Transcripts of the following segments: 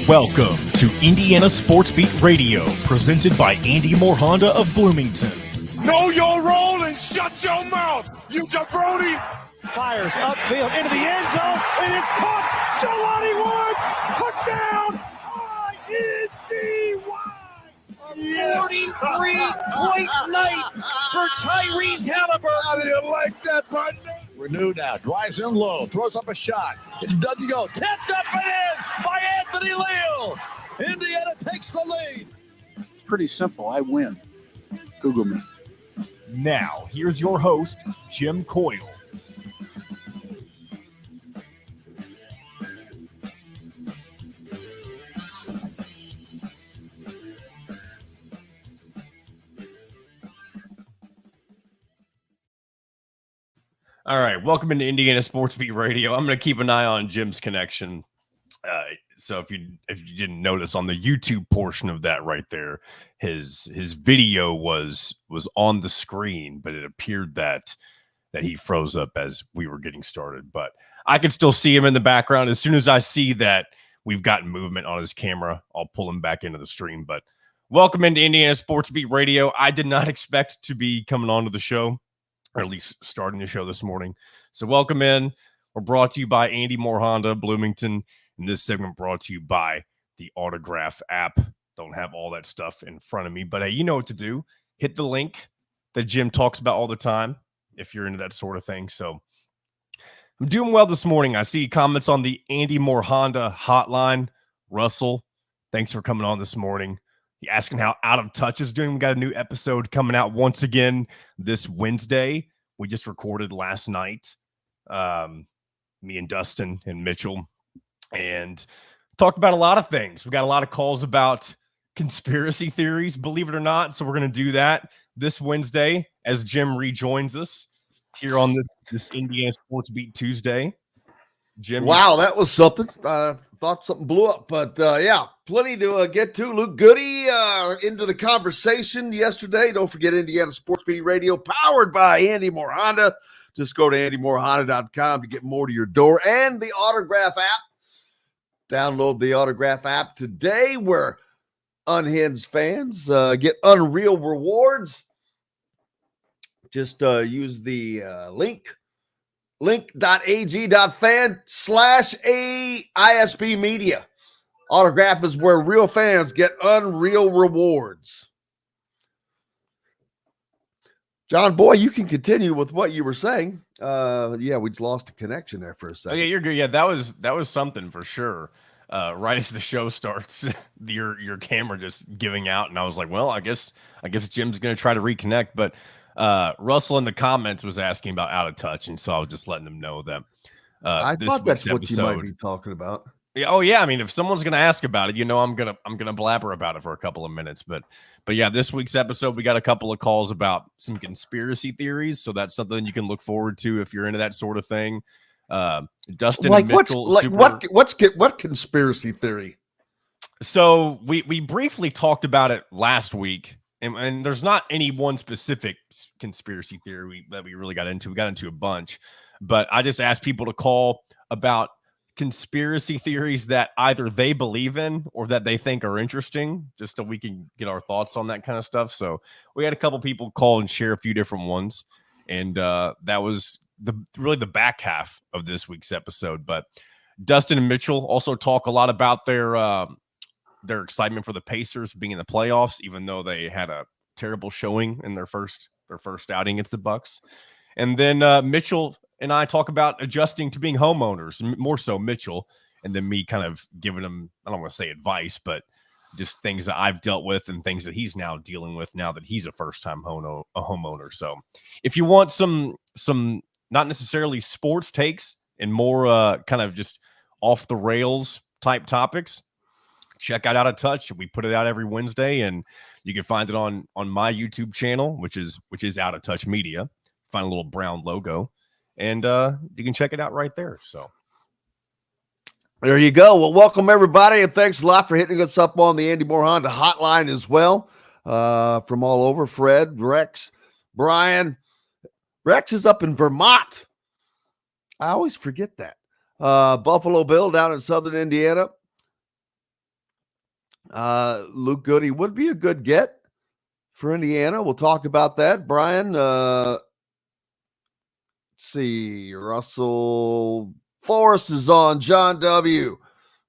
Welcome to Indiana Sports Beat Radio, presented by Andy Moore Honda of Bloomington. Know your role and shut your mouth, you jabroni! Fires upfield into the end zone. It is caught. Jelani Woods, touchdown! ISB. 43-point night for Tyrese Halliburton. How do you like that, partner? Renew now, drives in low, throws up a shot. It doesn't go. Tipped up and in by Anthony Leal. Indiana takes the lead. It's pretty simple. I win. Google me. Now, here's your host, Jim Coyle. All right, welcome into Indiana Sports Beat Radio. I'm going to keep an eye on Jim's connection. So if you didn't notice on the YouTube portion of that right there, his video was on the screen, but it appeared that he froze up as we were getting started. But I can still see him in the background. As soon as I see that we've gotten movement on his camera, I'll pull him back into the stream. But welcome into Indiana Sports Beat Radio. I did not expect to be coming onto the show, or at least starting the show this morning. So welcome in. We're brought to you by Andy Moore Honda, Bloomington. And this segment brought to you by the Autograph app. Don't have all that stuff in front of me, but hey, you know what to do. Hit the link that Jim talks about all the time if you're into that sort of thing. So I'm doing well this morning. I see comments on the Andy Moore Honda hotline. Russell, thanks for coming on this morning. You're asking how Out of Touch is doing. We got a new episode coming out once again this Wednesday. We just recorded last night, me and Dustin and Mitchell, and talked about a lot of things. We got a lot of calls about conspiracy theories, believe it or not. So we're going to do that this Wednesday as Jim rejoins us here on this Indiana Sports Beat Tuesday. Jim, wow, that was something. Thought something blew up, but yeah, plenty to get to. Luke Goody into the conversation yesterday. Don't forget Indiana Sports Beat Radio, powered by Andy Moore Honda. Just go to andymorehonda.com to get more to your door, and the Autograph app. Download the Autograph app today, where unhinged fans get unreal rewards. Just use the link.ag.fan/ISB media. Autograph is where real fans get unreal rewards. John, boy, you can continue with what you were saying. Yeah, we just lost a connection there for a second. Okay, you're good. Yeah, that was something for sure. Right as the show starts, your camera just giving out, and I was like, well, I guess Jim's gonna try to reconnect. But Russell in the comments was asking about Out of Touch, and so I was just letting them know that I thought that's what you might be talking about. Yeah, oh yeah. I mean, if someone's gonna ask about it, I'm gonna blabber about it for a couple of minutes. But yeah, this week's episode, we got a couple of calls about some conspiracy theories, so that's something you can look forward to if you're into that sort of thing. Dustin and Mitchell, what conspiracy theory? So we briefly talked about it last week, and there's not any one specific conspiracy theory that we really got into. We got into a bunch, but I just asked people to call about conspiracy theories that either they believe in or that they think are interesting, just so we can get our thoughts on that kind of stuff. So we had a couple people call and share a few different ones, and that was really the back half of this week's episode. But Dustin and Mitchell also talk a lot about their excitement for the Pacers being in the playoffs, even though they had a terrible showing in their first outing against the Bucks. And then Mitchell and I talk about adjusting to being homeowners, more so Mitchell, and then me kind of giving him, I don't want to say advice, but just things that I've dealt with and things that he's now dealing with now that he's a first-time homeowner. So if you want some not necessarily sports takes and more kind of just off the rails type topics, check out of Touch. We put it out every Wednesday, and you can find it on my YouTube channel, which is Out of Touch Media. Find a little brown logo, and you can check it out right there. So there you go. Well, welcome everybody, and thanks a lot for hitting us up on the Andy Moore Honda hotline as well. From all over, Fred, Rex, Brian. Rex is up in Vermont. I always forget that. Buffalo Bill down in Southern Indiana. Luke Goody would be a good get for Indiana. We'll talk about that. Brian, let's see. Russell Forrest is on. John W.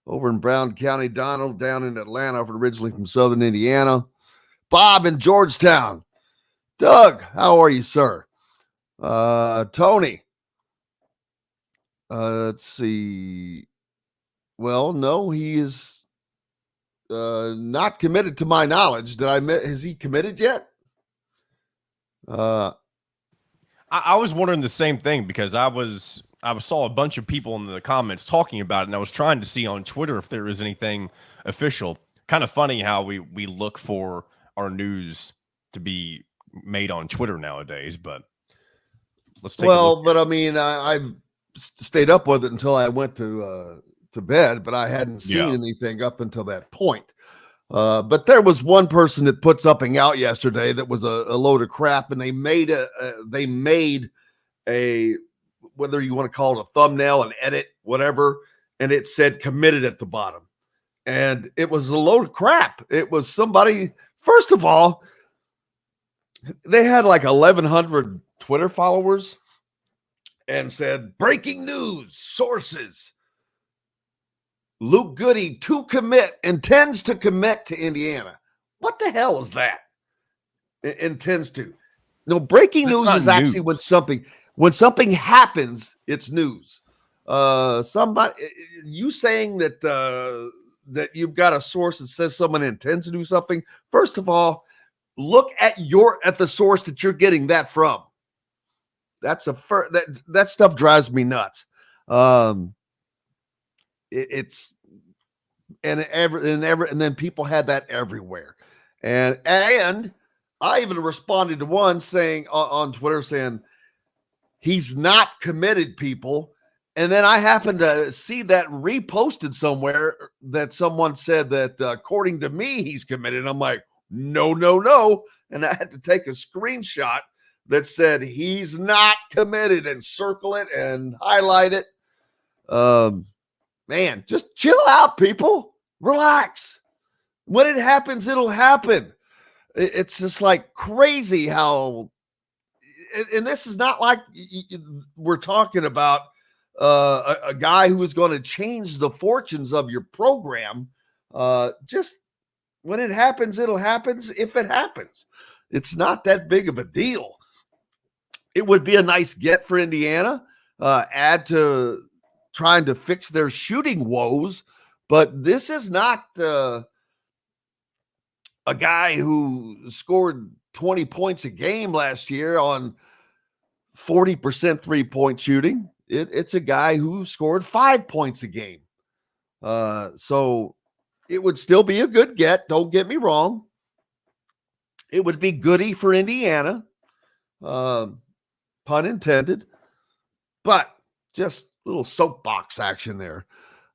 over in Brown County. Donald down in Atlanta, originally from Southern Indiana. Bob in Georgetown. Doug, how are you, sir? Tony. Let's see. Well, no, he is not committed to my knowledge. Has he committed yet? I was wondering the same thing because I saw a bunch of people in the comments talking about it, and I was trying to see on Twitter if there was anything official. Kind of funny how we look for our news to be made on Twitter nowadays, but let's take a look. But I mean, I've stayed up with it until I went to bed, but I hadn't seen anything up until that point. But there was one person that put something out yesterday that was a load of crap, and they made a whether you want to call it a thumbnail, an edit, whatever, and it said committed at the bottom. And it was a load of crap. It was somebody, first of all, they had like 1,100 Twitter followers and said, breaking news, sources. Luke Goody intends to commit to Indiana. What the hell is that? Intends to. No, breaking news is actually when something happens, it's news. Somebody, you saying that you've got a source that says someone intends to do something. First of all, look at the source that you're getting that from. That's that stuff drives me nuts. And then people had that everywhere. And I even responded to one saying on Twitter saying he's not committed, people. And then I happened to see that reposted somewhere that someone said that according to me, he's committed. And I'm like, no. And I had to take a screenshot that said he's not committed and circle it and highlight it. Man, just chill out, people. Relax. When it happens, it'll happen. It's just like crazy how, and this is not like we're talking about a guy who is going to change the fortunes of your program. Just when it happens, it'll happen if it happens. It's not that big of a deal. It would be a nice get for Indiana, add to trying to fix their shooting woes, but this is not a guy who scored 20 points a game last year on 40% three-point shooting. It's a guy who scored 5 points a game. So it would still be a good get. Don't get me wrong. It would be goody for Indiana. Pun intended. But just a little soapbox action there.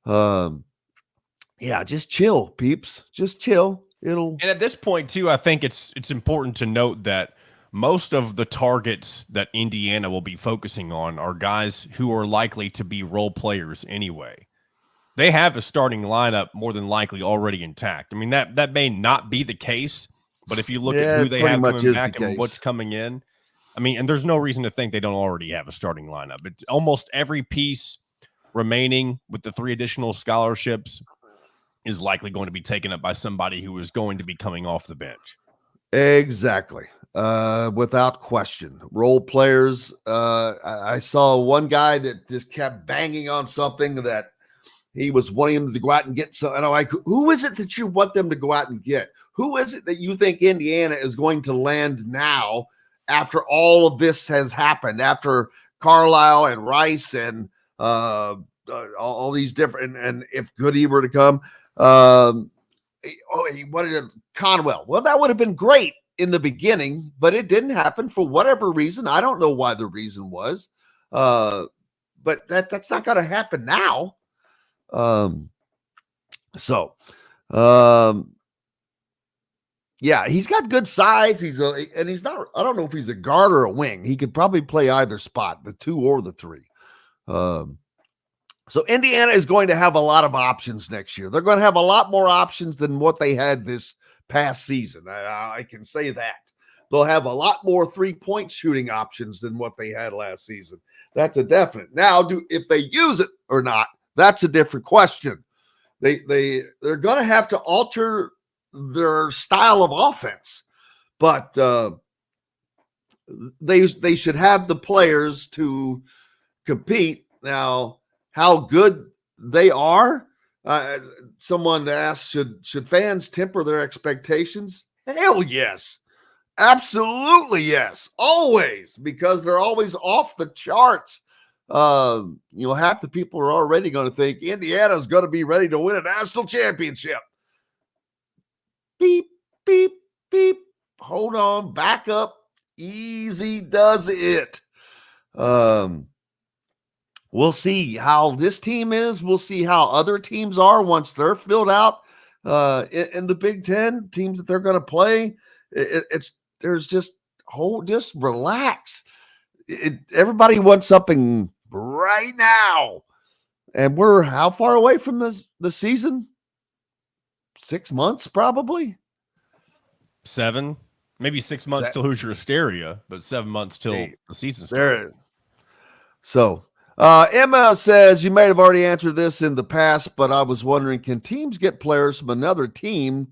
Yeah, just chill, peeps. Just chill. And at this point, too, I think it's important to note that most of the targets that Indiana will be focusing on are guys who are likely to be role players anyway. They have a starting lineup more than likely already intact. I mean, that may not be the case, but if you look at who they have coming back and what's coming in, I mean, and there's no reason to think they don't already have a starting lineup. But almost every piece remaining with the 3 additional scholarships is likely going to be taken up by somebody who is going to be coming off the bench. Exactly. Without question. Role players. I saw one guy that just kept banging on something that he was wanting him to go out and get some. And I'm like, who is it that you want them to go out and get? Who is it that you think Indiana is going to land now after all of this has happened, after Carlisle and Rice and all these different, and if Goody were to come, he wanted Conwell. Well, that would have been great in the beginning, but it didn't happen for whatever reason. I don't know why the reason was, but that's not going to happen now. Yeah, he's got good size. He's not. I don't know if he's a guard or a wing. He could probably play either spot, the 2 or the 3. So Indiana is going to have a lot of options next year. They're going to have a lot more options than what they had this past season. I can say that. They'll have a lot more three-point shooting options than what they had last season. That's a definite. Now, if they use it or not, that's a different question. They're going to have to alter their style of offense, but they should have the players to compete. Now, how good they are, someone asked, should fans temper their expectations? Hell yes. Absolutely yes. Always, because they're always off the charts. Half the people are already going to think Indiana's going to be ready to win a national championship. Beep, beep, beep. Hold on, back up. Easy does it. We'll see how this team is. We'll see how other teams are once they're filled out in the Big Ten, teams that they're going to play. Just relax. Everybody wants something right now. And we're how far away from the season? 6 months, probably. 7, maybe 6 months till Hoosier Hysteria, but 7 months till the season starts. So Emma says, you may have already answered this in the past, but I was wondering, can teams get players from another team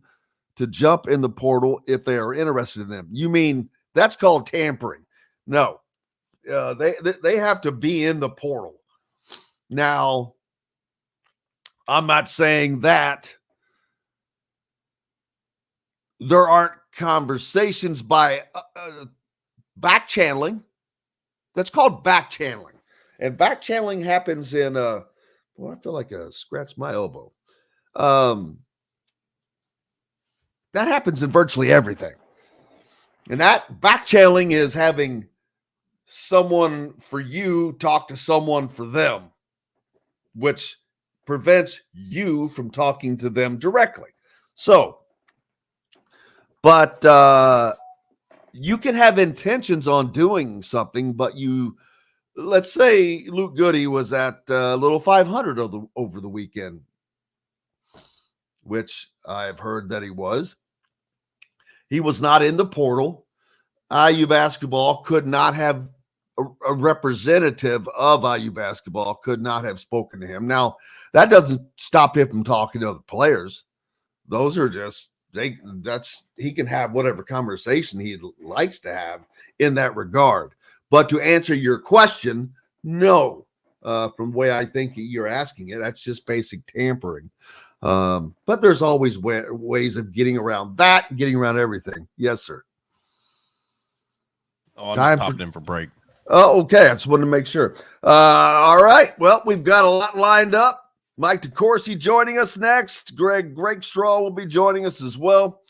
to jump in the portal if they are interested in them? You mean that's called tampering? No, they have to be in the portal. Now, I'm not saying that there aren't conversations by back channeling. That's called back channeling. And back channeling happens in I feel like I scratched my elbow. That happens in virtually everything. And that back channeling is having someone for you talk to someone for them, which prevents you from talking to them directly. So, but you can have intentions on doing something, but let's say Luke Goody was at Little 500 over the weekend, which I've heard that he was. He was not in the portal. IU basketball could not have a representative of IU basketball could not have spoken to him. Now, that doesn't stop him from talking to other players. Those are just he can have whatever conversation he likes to have in that regard. But to answer your question, no, from the way I think you're asking it, that's just basic tampering. But there's always ways of getting around that, getting around everything. Yes, sir. Oh, I'm just popping in for break. Oh, okay. I just wanted to make sure. All right. Well, we've got a lot lined up. Mike DeCourcy joining us next. Greg Rakestraw will be joining us as well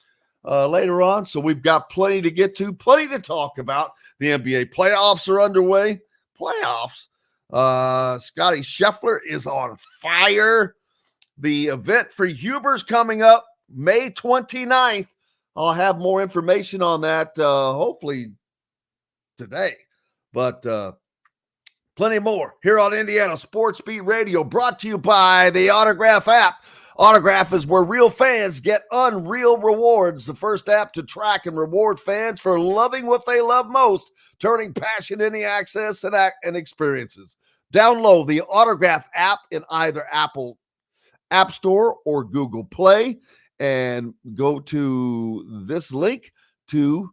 later on. So we've got plenty to get to, plenty to talk about. The NBA playoffs are underway. Playoffs. Scotty Scheffler is on fire. The event for Huber's coming up May 29th. I'll have more information on that hopefully today. But plenty more here on Indiana Sports Beat Radio, brought to you by the Autograph app. Autograph is where real fans get unreal rewards. The first app to track and reward fans for loving what they love most, turning passion into access and experiences. Download the Autograph app in either Apple App Store or Google Play and go to this link to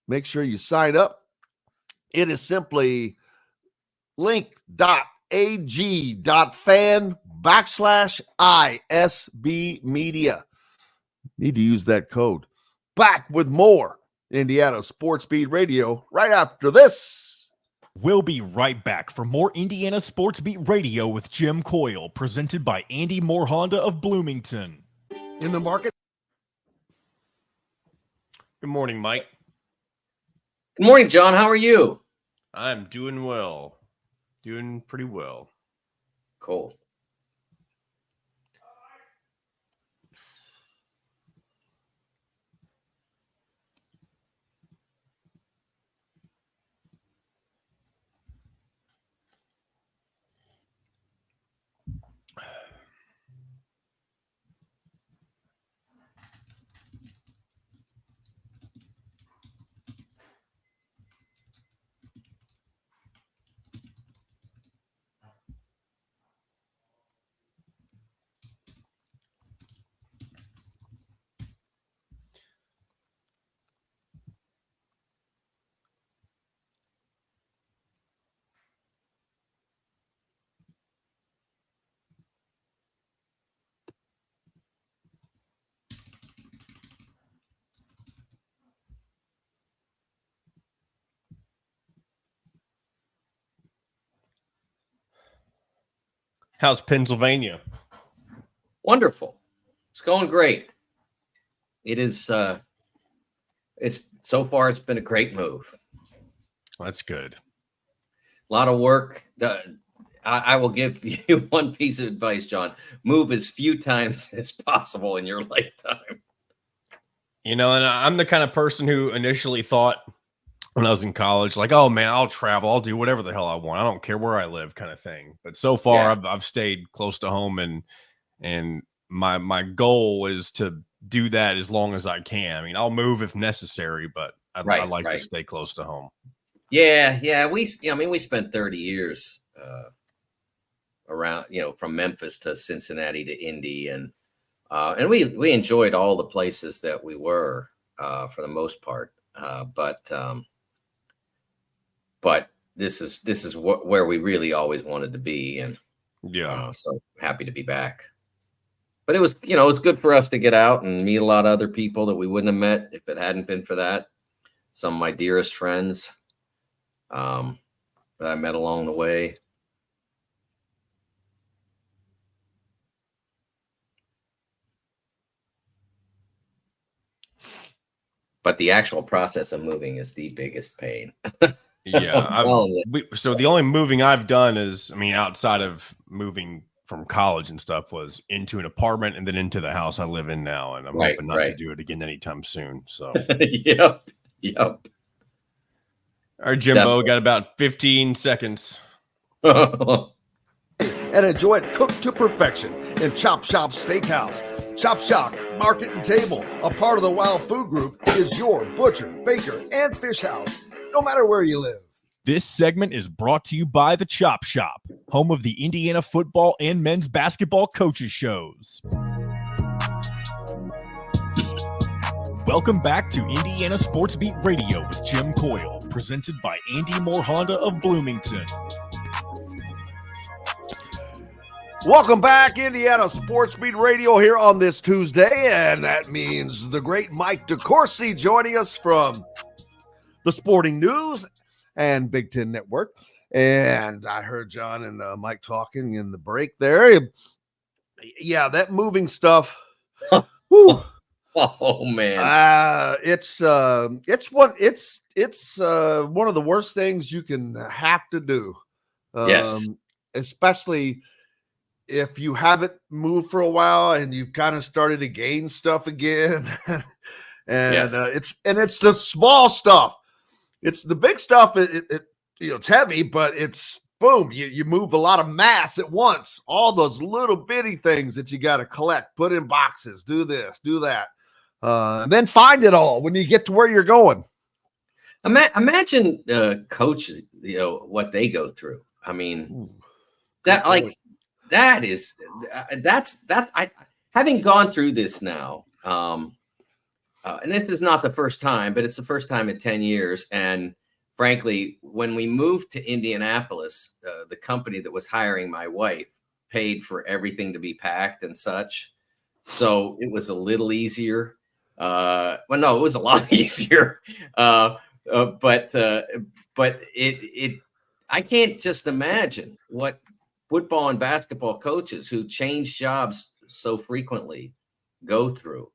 make sure you sign up. It is simply link.ag.fan/ISB media. Need to use that code. Back with more Indiana Sports Beat Radio right after this. We'll be right back for more Indiana Sports Beat Radio with Jim Coyle, presented by Andy Moore Honda of Bloomington. In the market. Good morning, Mike. Good morning, John. How are you? I'm doing well. Doing pretty well. Cool. How's Pennsylvania? Wonderful. It's going great. It is. It's so far. It's been a great move. Well, that's good. A lot of work. I will give you one piece of advice, John. Move as few times as possible in your lifetime. You know, and I'm the kind of person who initially thought when I was in college, like, oh man, I'll travel, I'll do whatever the hell I want. I don't care where I live, kind of thing. But so far, I've stayed close to home, and my goal is to do that as long as I can. I mean, I'll move if necessary, but I like to stay close to home. Yeah. We spent 30 years around, from Memphis to Cincinnati to Indy, and we enjoyed all the places that we were for the most part. But this is where we really always wanted to be, and so happy to be back. But it was good for us to get out and meet a lot of other people that we wouldn't have met if it hadn't been for that. Some of my dearest friends that I met along the way. But the actual process of moving is the biggest pain. Yeah. So the only moving I've done is, outside of moving from college and stuff, was into an apartment and then into the house I live in now. And I'm hoping not to do it again anytime soon. So, Yep. All right, Jimbo, got about 15 seconds. And enjoy it cooked to perfection in Chop Shop Steakhouse. Chop Shop Market and Table, a part of the Wild Food Group, is your butcher, baker, and fish house, no matter where you live. This segment is brought to you by the Chop Shop, home of the Indiana football and men's basketball coaches shows. Welcome back to Indiana Sports Beat Radio with Jim Coyle, presented by Andy Moore Honda of Bloomington. Welcome back, Indiana Sports Beat Radio here on this Tuesday, and that means the great Mike DeCourcy joining us from the Sporting News and Big Ten Network. And I heard John and Mike talking in the break there. Yeah, that moving stuff. Whew. Oh man, it's one of the worst things you can have to do. Yes, especially if you haven't moved for a while and you've kind of started to gain stuff again. And it's the small stuff. It's the big stuff. It's heavy, but it's boom. You move a lot of mass at once. All those little bitty things that you got to collect, put in boxes, do this, do that. And then find it all when you get to where you're going. Imagine coaches, what they go through. I mean, that's having gone through this now. And this is not the first time, but it's the first time in 10 years. And frankly, when we moved to Indianapolis, the company that was hiring my wife paid for everything to be packed and such. So it was a little easier. Well, no, it was a lot easier. But I can't just imagine what football and basketball coaches who change jobs so frequently go through.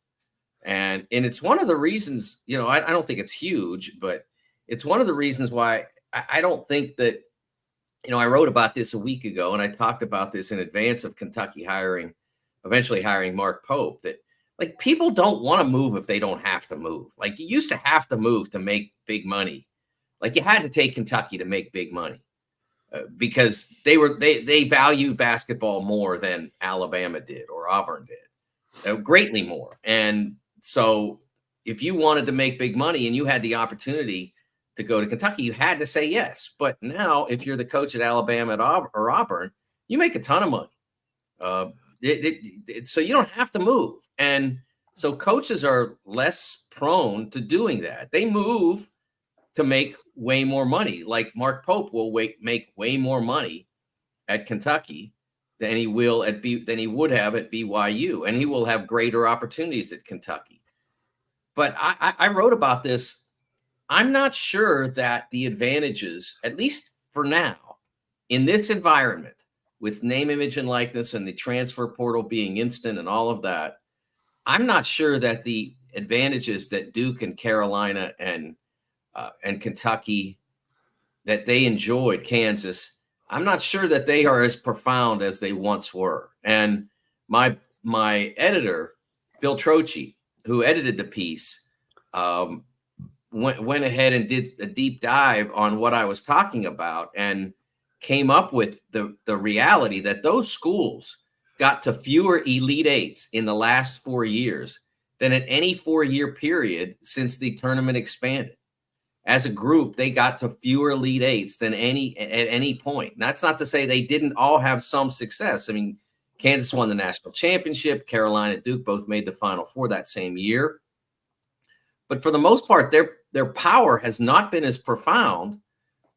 And it's one of the reasons, I don't think it's huge, but it's one of the reasons why I don't think that, I wrote about this a week ago, and I talked about this in advance of Kentucky eventually hiring Mark Pope, that like people don't want to move if they don't have to move. Like you used to have to move to make big money. Like you had to take Kentucky to make big money. Because they valued basketball more than Alabama did or Auburn did, greatly more. And so if you wanted to make big money and you had the opportunity to go to Kentucky, you had to say yes. But now if you're the coach at Alabama or Auburn, you make a ton of money. So you don't have to move. And so coaches are less prone to doing that. They move to make way more money. Like Mark Pope will make way more money at Kentucky than he would have at BYU, and he will have greater opportunities at Kentucky. But I wrote about this. I'm not sure that the advantages, at least for now, in this environment with name, image, and likeness and the transfer portal being instant and all of that, I'm not sure that the advantages that Duke and Carolina and Kentucky that they enjoyed, Kansas, I'm not sure that they are as profound as they once were. And my editor, Bill Trocchi, who edited the piece, went ahead and did a deep dive on what I was talking about and came up with the reality that those schools got to fewer Elite Eights in the last 4 years than at any 4-year period since the tournament expanded. As a group, they got to fewer Elite Eights than at any point. And that's not to say they didn't all have some success. I mean, Kansas won the national championship. Carolina, Duke both made the Final Four that same year. But for the most part, their power has not been as profound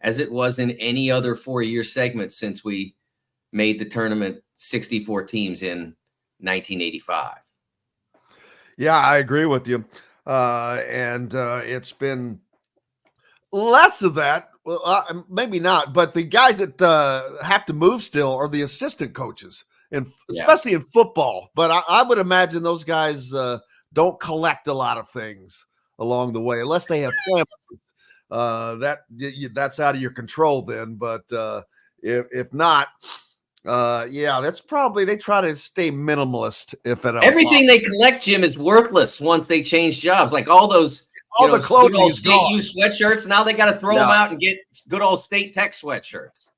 as it was in any other 4-year segment since we made the tournament 64 teams in 1985. Yeah, I agree with you. And it's been less of that. Well, maybe not, but the guys that have to move still are the assistant coaches, and especially in football. But I would imagine those guys don't collect a lot of things along the way, unless they have families. That's out of your control then. But if not, that's probably, they try to stay minimalist. If at all, everything they collect, Jim, is worthless once they change jobs. Like all those. The clothing good old is State gone. U sweatshirts. Now they got to throw them out and get good old State Tech sweatshirts.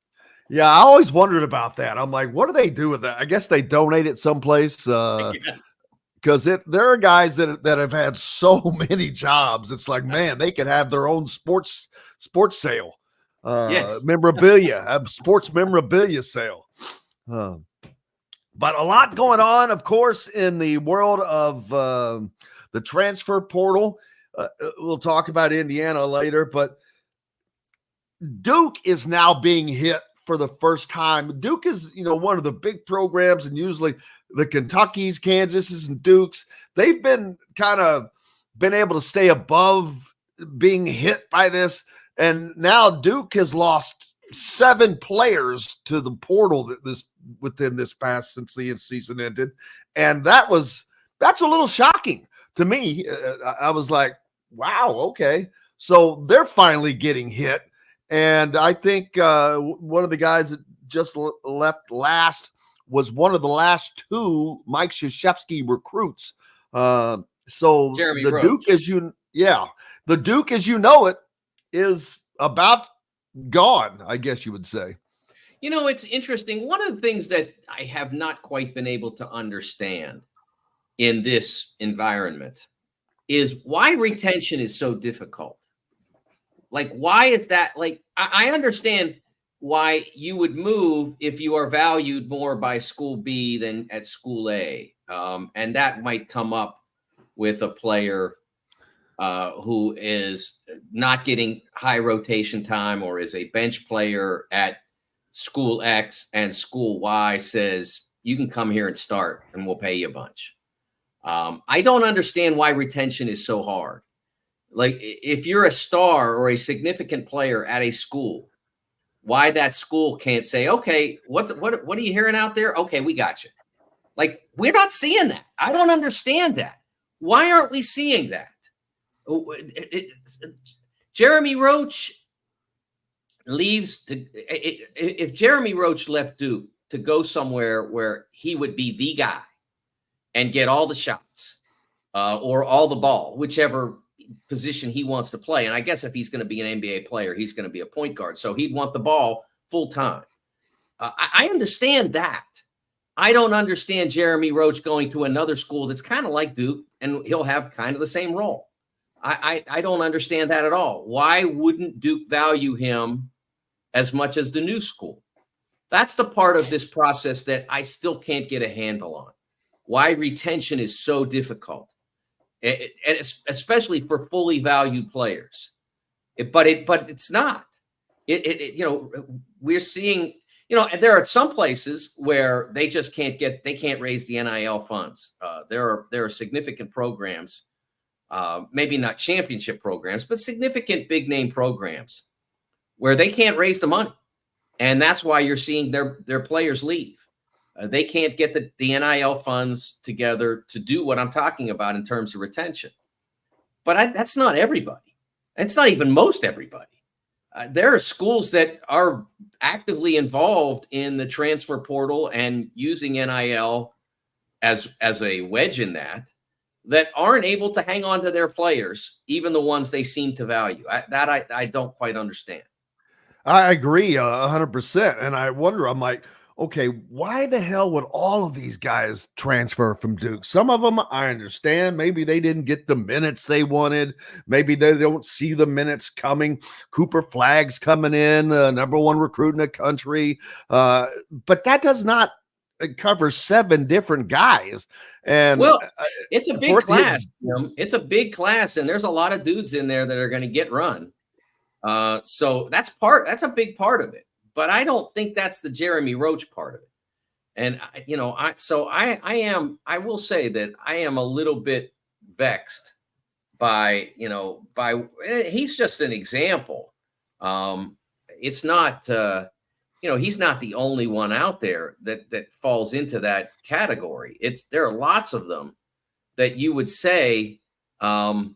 Yeah, I always wondered about that. I'm like, what do they do with that? I guess they donate it someplace. Because there are guys that have had so many jobs. It's like, man, they could have their own sports sale, memorabilia, have sports memorabilia sale. But a lot going on, of course, in the world of the transfer portal. We'll talk about Indiana later, but Duke is now being hit for the first time. Duke is, one of the big programs, and usually the Kentuckys, Kansases, and Dukes, they've been able to stay above being hit by this. And now Duke has lost 7 players to the portal within this past since the season ended. And that's a little shocking to me. I was like, wow, okay. So they're finally getting hit. And I think one of the guys that just left last was one of the last 2 Mike Krzyzewski recruits. So Jeremy the Roach. the Duke as you know it is about gone, I guess you would say. It's interesting. One of the things that I have not quite been able to understand in this environment is why retention is so difficult. Like, why is that? Like, I understand why you would move if you are valued more by school B than at school A. And that might come up with a player who is not getting high rotation time or is a bench player at school X, and school Y says, you can come here and start and we'll pay you a bunch. I don't understand why retention is so hard. Like, if you're a star or a significant player at a school, why that school can't say, okay, what are you hearing out there? Okay, we got you. Like, we're not seeing that. I don't understand that. Why aren't we seeing that? Jeremy Roach leaves if Jeremy Roach left Duke to go somewhere where he would be the guy and get all the shots or all the ball, whichever position he wants to play. And I guess if he's going to be an NBA player, he's going to be a point guard. So he'd want the ball full time. I understand that. I don't understand Jeremy Roach going to another school that's kind of like Duke, and he'll have kind of the same role. I don't understand that at all. Why wouldn't Duke value him as much as the new school? That's the part of this process that I still can't get a handle on. Why retention is so difficult, especially for fully valued players. But it's not. We're seeing, there are some places where they just can't raise the NIL funds. There are significant programs, maybe not championship programs, but significant big name programs where they can't raise the money. And that's why you're seeing their players leave. They can't get the NIL funds together to do what I'm talking about in terms of retention. But that's not everybody. It's not even most everybody. There are schools that are actively involved in the transfer portal and using NIL as a wedge in that aren't able to hang on to their players, even the ones they seem to value. I don't quite understand. I agree 100%. And I wonder, I'm like, okay, why the hell would all of these guys transfer from Duke? Some of them, I understand. Maybe they didn't get the minutes they wanted. Maybe they don't see the minutes coming. Cooper Flagg's coming in, number one recruit in the country. But that does not cover 7 different guys. And well, it's a big class. It's a big class, and there's a lot of dudes in there that are going to get run. So that's a big part of it. But I don't think that's the Jeremy Roach part of it. And I will say that I am a little bit vexed by he's just an example. It's not he's not the only one out there that falls into that category. There are lots of them that you would say that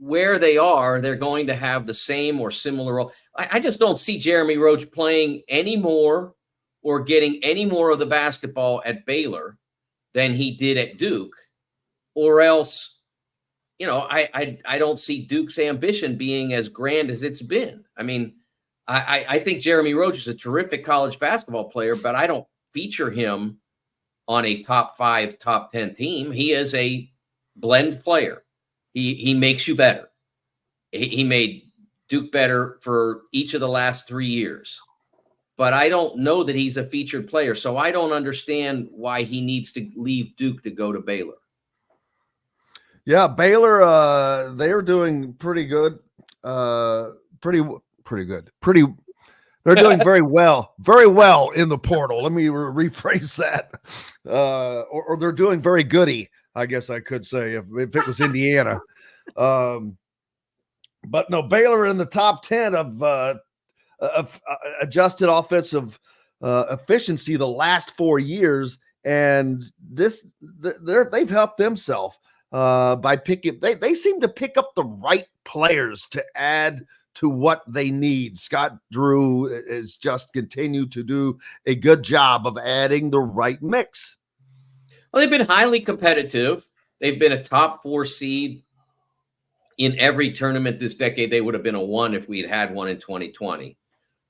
where they are, they're going to have the same or similar role. I just don't see Jeremy Roach playing any more or getting any more of the basketball at Baylor than he did at Duke, or else, I don't see Duke's ambition being as grand as it's been. I mean, I think Jeremy Roach is a terrific college basketball player, but I don't feature him on a top 5, top 10 team. He is a blend player. He makes you better. He made Duke better for each of the last 3 years. But I don't know that he's a featured player, so I don't understand why he needs to leave Duke to go to Baylor. Yeah, Baylor, they're doing pretty good. Pretty good. They're doing very well in the portal. Let me rephrase that. Or they're doing very goody, I guess I could say, if it was Indiana. But no, Baylor in the top 10 of adjusted offensive efficiency the last 4 years, and they've helped themselves by picking. They seem to pick up the right players to add to what they need. Scott Drew has just continued to do a good job of adding the right mix. Well, they've been highly competitive. They've been a top 4 seed in every tournament this decade. They would have been a 1 if we had one in 2020.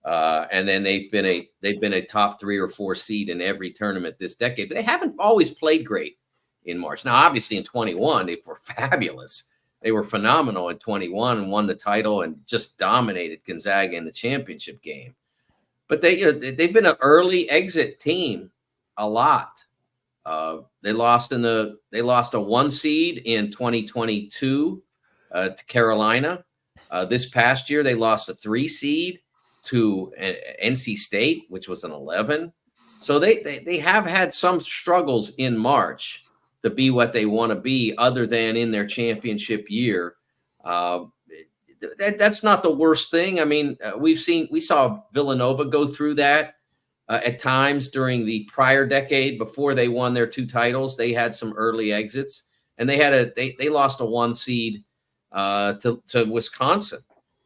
And then they've been a top 3 or 4 seed in every tournament this decade. But they haven't always played great in March. Now, obviously, in 21, they were fabulous. They were phenomenal in 21 and won the title and just dominated Gonzaga in the championship game. But they've been an early exit team a lot. They lost a 1 seed in 2022 to Carolina. This past year, they lost a 3 seed to NC State, which was an 11. So they have had some struggles in March to be what they want to be, other than in their championship year. That's not the worst thing. I mean, we saw Villanova go through that at times during the prior decade before they won their 2 titles. They had some early exits, and they lost a 1 seed to Wisconsin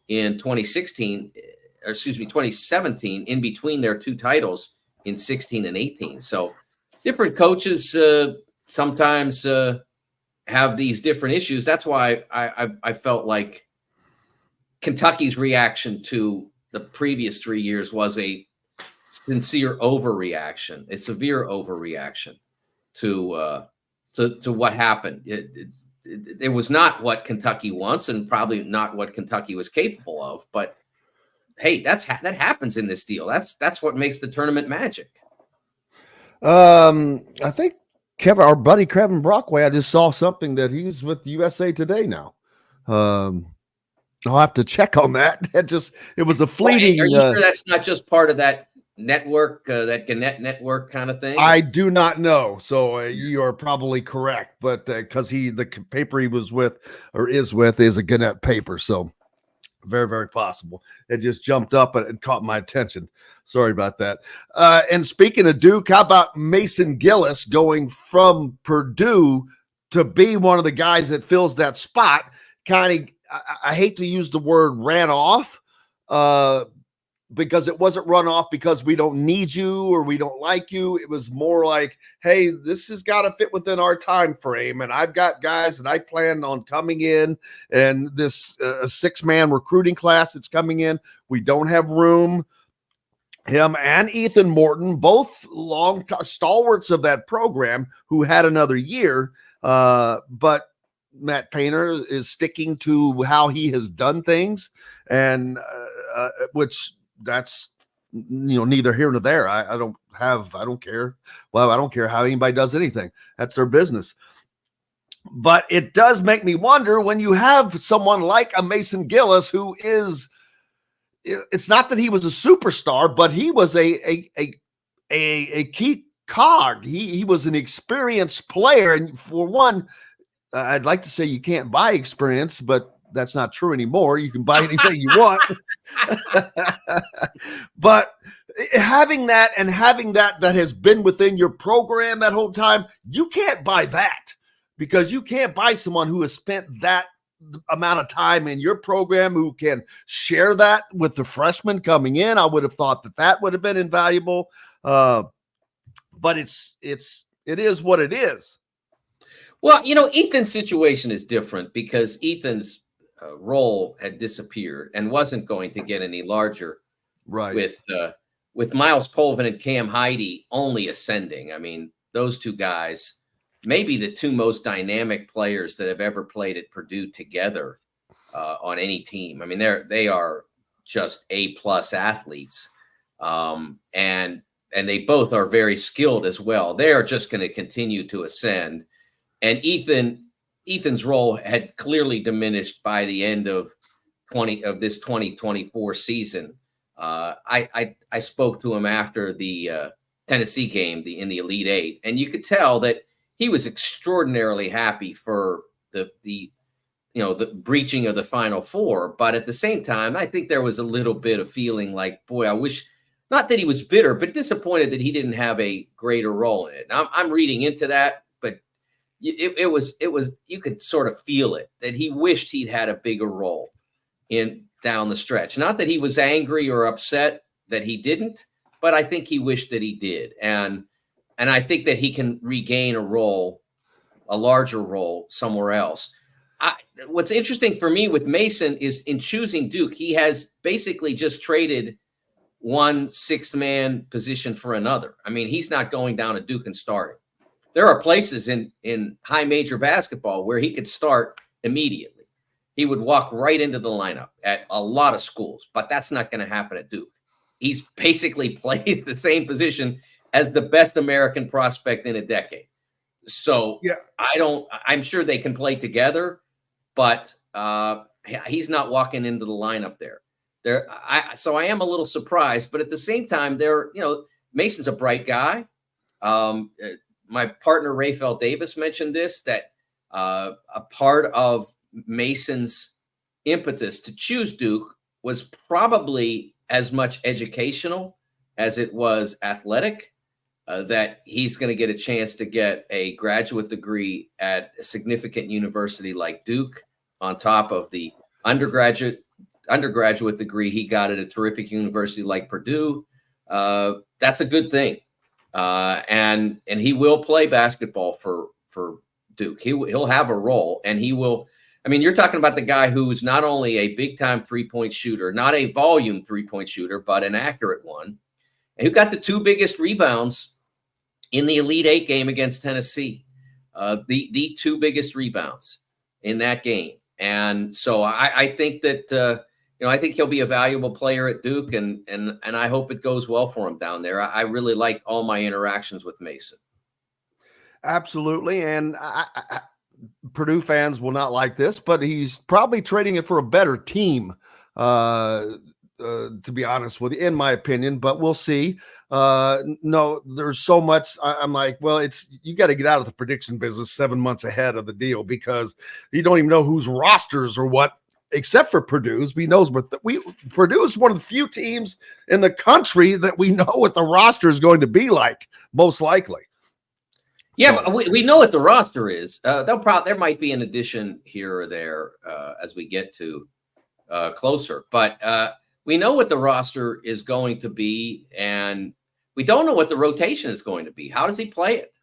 in 2017 in between their 2 titles in 16 and 18. So different coaches sometimes have these different issues. That's why I felt like Kentucky's reaction to the previous 3 years was a sincere overreaction, a severe overreaction to what happened. It was not what Kentucky wants, and probably not what Kentucky was capable of. But hey, that happens in this deal. That's what makes the tournament magic. I think our buddy Kevin Brockway, I just saw something that he's with USA Today now. I'll have to check on that. It was a fleeting. Are you sure that's not just part of that network, that Gannett network kind of thing? I do not know. So you are probably correct, but because the paper he was with or is with is a Gannett paper. So Very, very possible. It just jumped up and caught my attention. Sorry about that. And speaking of Duke, how about Mason Gillis going from Purdue to be one of the guys that fills that spot? Kind of, I hate to use the word ran off, because it wasn't run off because we don't need you or we don't like you. It was more like, hey, this has got to fit within our time frame. And I've got guys that I planned on coming in, and this 6-man recruiting class that's coming in, we don't have room. Him and Ethan Morton, both stalwarts of that program who had another year. But Matt Painter is sticking to how he has done things, and which that's, neither here nor there. I don't care. Well, I don't care how anybody does anything. That's their business. But it does make me wonder when you have someone like a Mason Gillis, who is, it's not that he was a superstar, but he was a key cog. He was an experienced player. And for one, I'd like to say you can't buy experience, but that's not true anymore. You can buy anything you want. But having that that has been within your program that whole time, you can't buy that, because you can't buy someone who has spent that amount of time in your program, who can share that with the freshmen coming in. I would have thought that would have been invaluable. But it is what it is. Well, Ethan's situation is different because Ethan's role had disappeared and wasn't going to get any larger, right? With Miles Colvin and Cam Heide only ascending. I mean, those two guys, maybe the two most dynamic players that have ever played at Purdue together on any team. I mean, they are just A+ athletes, and they both are very skilled as well. They are just going to continue to ascend. And Ethan's role had clearly diminished by the end of this 2024 season. I spoke to him after the Tennessee game in the Elite Eight, and you could tell that he was extraordinarily happy for the breaching of the Final Four. But at the same time, I think there was a little bit of feeling like, boy, I wish, not that he was bitter, but disappointed that he didn't have a greater role in it. I'm reading into that. It was you could sort of feel it, that he wished he'd had a bigger role in down the stretch. Not that he was angry or upset that he didn't, but I think he wished that he did. And I think that he can regain a larger role somewhere else. What's interesting for me with Mason is in choosing Duke, he has basically just traded one 6-man position for another. I mean, he's not going down to Duke and starting. There are places in high major basketball where he could start immediately. He would walk right into the lineup at a lot of schools, but that's not going to happen at Duke. He's basically played the same position as the best American prospect in a decade. So yeah, I'm sure they can play together, but he's not walking into the lineup there. So I am a little surprised, but at the same time, Mason's a bright guy. My partner, Raphael Davis, mentioned this, that a part of Mason's impetus to choose Duke was probably as much educational as it was athletic, that he's going to get a chance to get a graduate degree at a significant university like Duke on top of the undergraduate degree he got at a terrific university like Purdue. That's a good thing. And he will play basketball for Duke. He'll have a role, and he will. I mean, you're talking about the guy who's not only a big-time three-point shooter, not a volume three-point shooter, but an accurate one, and who got the 2 biggest rebounds in the Elite Eight game against Tennessee. The 2 biggest rebounds in that game. And so I think that I think he'll be a valuable player at Duke, and I hope it goes well for him down there. I really liked all my interactions with Mason. Absolutely, and Purdue fans will not like this, but he's probably trading it for a better team, to be honest with you, in my opinion. But we'll see. No, there's so much. I'm like, well, you got to get out of the prediction business 7 months ahead of the deal, because you don't even know whose rosters or what except for Purdue's. We knows, but Purdue's one of the few teams in the country that we know what the roster is going to be like, most likely. Yeah, but we know what the roster is. There might be an addition here or there as we get to closer, but we know what the roster is going to be, and we don't know what the rotation is going to be. How does he play it?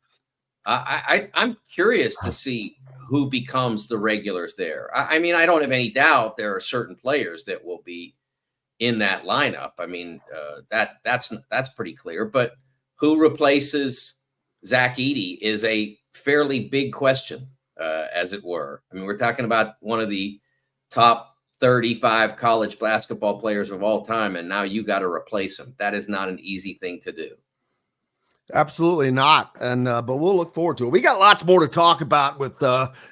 I'm curious to see who becomes the regulars there. I mean, I don't have any doubt there are certain players that will be in that lineup. I mean, that's pretty clear. But who replaces Zach Edey is a fairly big question, as it were. I mean, we're talking about one of the top 35 college basketball players of all time, and now you got to replace him. That is not an easy thing to do. Absolutely not. And but we'll look forward to it. We got lots more to talk about with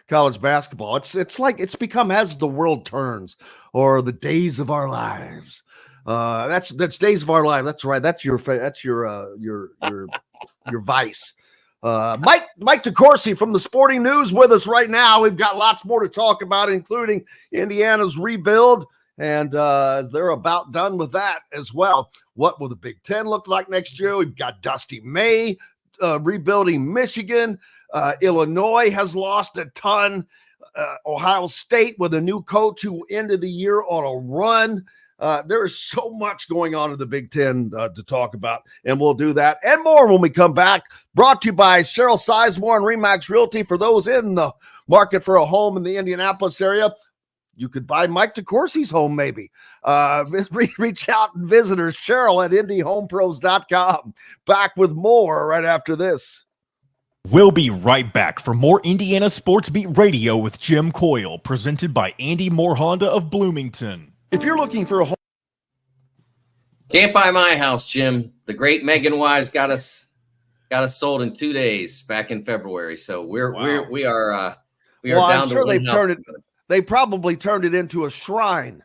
college basketball. It's like it's become As the World Turns, or The Days of Our Lives. That's Days of Our Lives. That's right. That's your vice. Mike DeCourcy from the Sporting News with us right now. We've got lots more to talk about, including Indiana's rebuild. And they're about done with that as well. What will the Big Ten look like next year? We've got Dusty May rebuilding Michigan. Illinois has lost a ton. Ohio State with a new coach who ended the year on a run. There is so much going on in the Big Ten to talk about, and we'll do that and more when we come back. Brought to you by Cheryl Sizemore and Remax Realty. For those in the market for a home in the Indianapolis area, you could buy Mike DeCourcy's home, maybe. Reach out and visit her, Cheryl at IndyHomePros.com. Back with more right after this. We'll be right back for more Indiana Sports Beat Radio with Jim Coyle, presented by Andy Moore Honda of Bloomington. If you're looking for a home, Can't buy my house, Jim. The great Megan Wise got us sold in 2 days back in February. So we are down I'm to sure one house. they probably turned it into a shrine.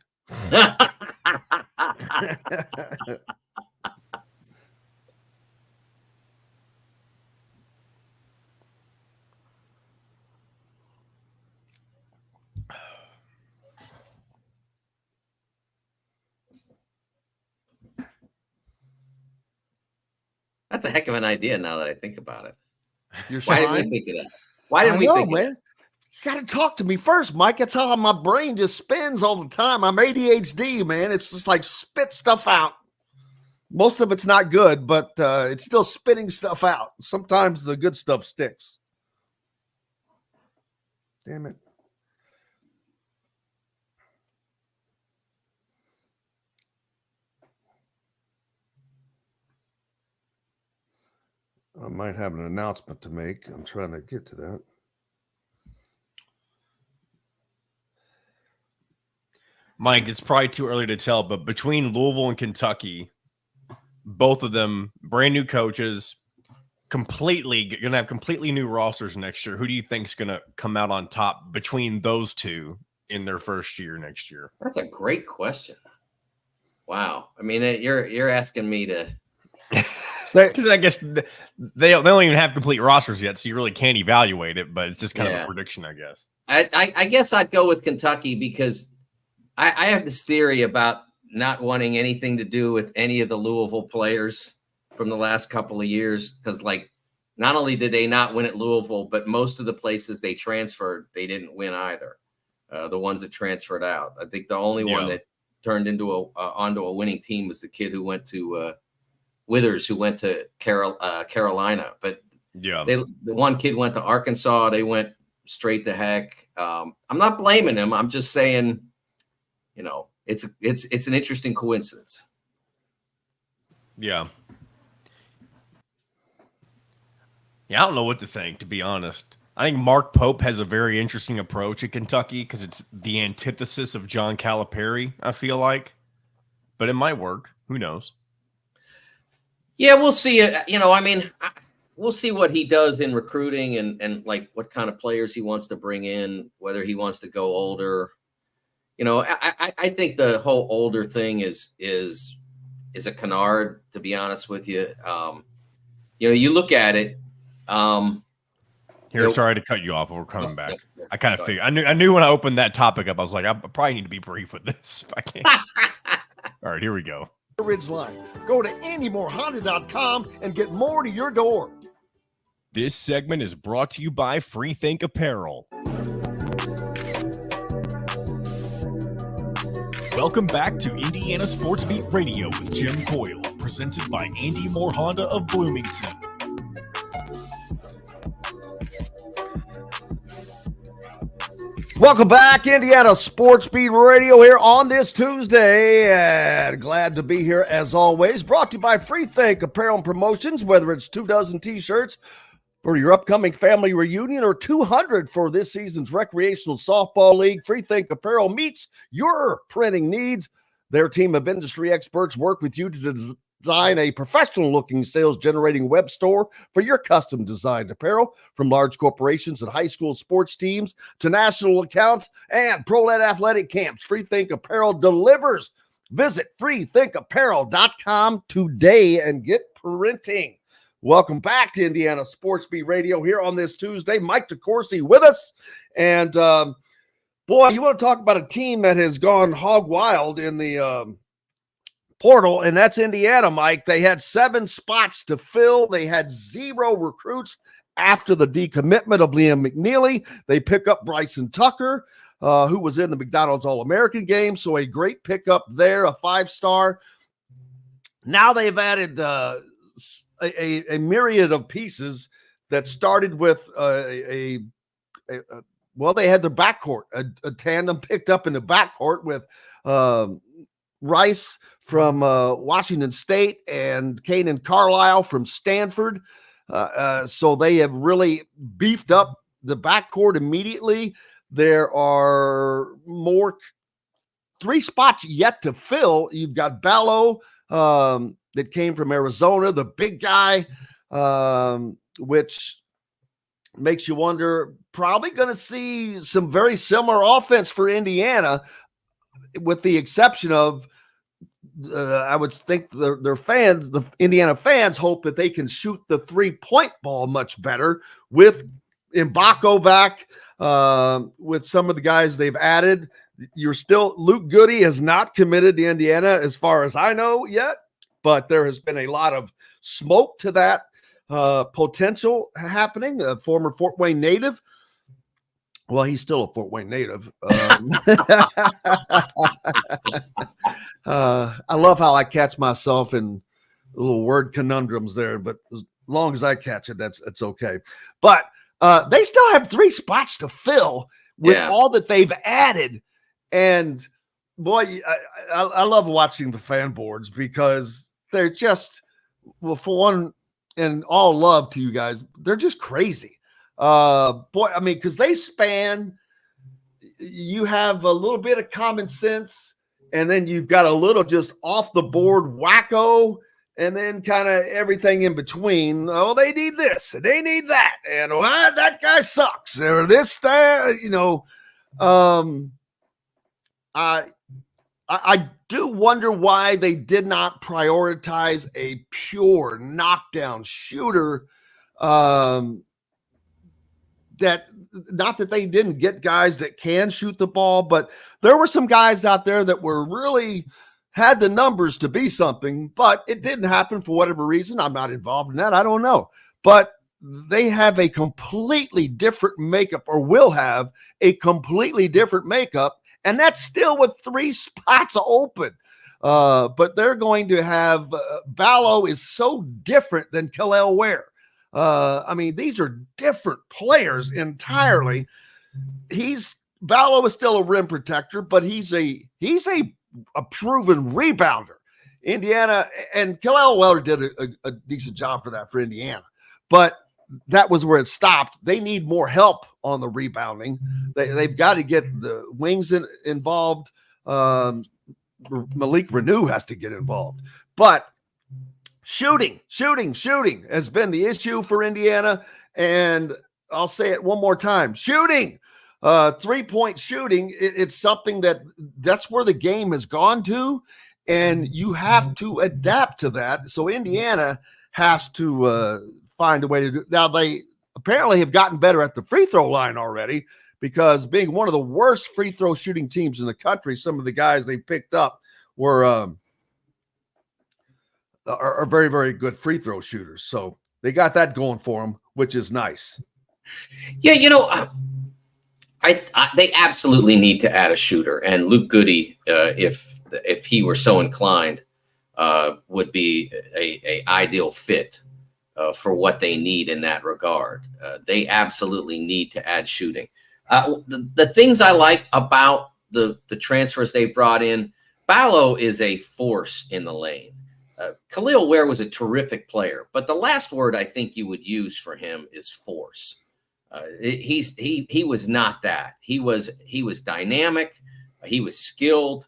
That's a heck of an idea now that I think about it. Why didn't we think of that? Why didn't we think of that? You got to talk to me first, Mike. That's how my brain just spins all the time. I'm ADHD, man. It's just like spit stuff out. Most of it's not good, but it's still spitting stuff out. Sometimes the good stuff sticks. Damn it. I might have an announcement to make. I'm trying to get to that. Mike, it's probably too early to tell, but between Louisville and Kentucky, both of them brand new coaches, completely going to have completely new rosters next year. Who do you think is going to come out on top between those two in their first year next year? That's a great question. Wow. I mean, you're asking me to. Because I guess they don't even have complete rosters yet, so you really can't evaluate it. But it's just kind of a prediction, I guess. I guess I'd go with Kentucky because I have this theory about not wanting anything to do with any of the Louisville players from the last couple of years. Because, like, not only did they not win at Louisville, but most of the places they transferred, they didn't win either. The ones that transferred out. I think the only one that turned into onto a winning team was the kid who went to Withers, who went to Carolina. But the one kid went to Arkansas. They went straight to heck. I'm not blaming him. I'm just saying, you know, it's an interesting coincidence. Yeah. Yeah, I don't know what to think, to be honest. I think Mark Pope has a very interesting approach at Kentucky because it's the antithesis of John Calipari, I feel like. But it might work. Who knows? Yeah, we'll see. You know, I mean, we'll see what he does in recruiting and like what kind of players he wants to bring in, whether he wants to go older. You know, I think the whole older thing is a canard, to be honest with you. You know, you look at it. Here, sorry to cut you off, but we're coming back. Yep. I kind of figured. I knew when I opened that topic up, I was like, I probably need to be brief with this if I can. All right, here we go. Ridgeline. Go to AndyMooreHonda.com and get more to your door. This segment is brought to you by Freethink Apparel. Welcome back to Indiana Sports Beat Radio with Jim Coyle, presented by Andy Moore Honda of Bloomington. Welcome back, Indiana Sports Beat Radio here on this Tuesday. And glad to be here as always. Brought to you by Freethink Apparel and Promotions, whether it's 24 T-shirts for your upcoming family reunion or 200 for this season's recreational softball league. Freethink Apparel meets your printing needs. Their team of industry experts work with you to design a professional-looking sales-generating web store for your custom-designed apparel, from large corporations and high school sports teams to national accounts and pro-led athletic camps. Freethink Apparel delivers. Visit freethinkapparel.com today and get printing. Welcome back to Indiana Sports Beat Radio here on this Tuesday. Mike DeCourcy with us. And, boy, you want to talk about a team that has gone hog wild in the portal, and that's Indiana, Mike. They had 7 spots to fill. They had 0 recruits after the decommitment of Liam McNeely. They pick up Bryson Tucker, who was in the McDonald's All-American game, so a great pickup there, a 5-star. Now they've added a myriad of pieces that started with they had their backcourt, a tandem picked up in the backcourt with Rice from Washington State and Kanan Carlisle from Stanford. So they have really beefed up the backcourt immediately. There are 3 spots yet to fill. You've got Ballo that came from Arizona, the big guy, which makes you wonder, probably going to see some very similar offense for Indiana, with the exception of I would think their fans, the Indiana fans, hope that they can shoot the 3-point ball much better with Mbako back, with some of the guys they've added. Luke Goody has not committed to Indiana as far as I know yet, but there has been a lot of smoke to that potential happening. A former Fort Wayne native. Well, he's still a Fort Wayne native. I love how I catch myself in little word conundrums there, but as long as I catch it, that's okay. But they still have 3 spots to fill with all that they've added. And boy, I love watching the fan boards because they're just, well, for one, and all love to you guys, they're just crazy. Boy, I mean, because they span, you have a little bit of common sense, and then you've got a little just off the board wacko, and then kind of everything in between. Oh, they need this, and they need that, and that guy sucks, or this, that, you know. I do wonder why they did not prioritize a pure knockdown shooter. That not that they didn't get guys that can shoot the ball, but there were some guys out there that were really had the numbers to be something, but it didn't happen for whatever reason. I'm not involved in that. I don't know. But they have a completely different makeup, or will have a completely different makeup, and that's still with 3 spots open. But they're going to have Ballo is so different than Kalel Ware. I mean, these are different players entirely. Ballo is still a rim protector, but he's a proven rebounder. Indiana and Kalel Weller did a decent job for Indiana, but that was where it stopped. They need more help on the rebounding. They've got to get the wings involved. Malik Renew has to get involved, but shooting has been the issue for Indiana. And I'll say it one more time. Shooting, 3-point shooting. It's something that's where the game has gone to, and you have to adapt to that. So Indiana has to find a way to do it. Now, they apparently have gotten better at the free throw line already, because being one of the worst free throw shooting teams in the country, some of the guys they picked up are very, very good free throw shooters. So they got that going for them, which is nice. Yeah, they absolutely need to add a shooter, and Luke Goody, if he were so inclined, would be a ideal fit for what they need in that regard. They absolutely need to add shooting. The things I like about the transfers they brought in, Ballo is a force in the lane. Khalil Ware was a terrific player, but the last word I think you would use for him is force. He was not that. He was dynamic. He was skilled.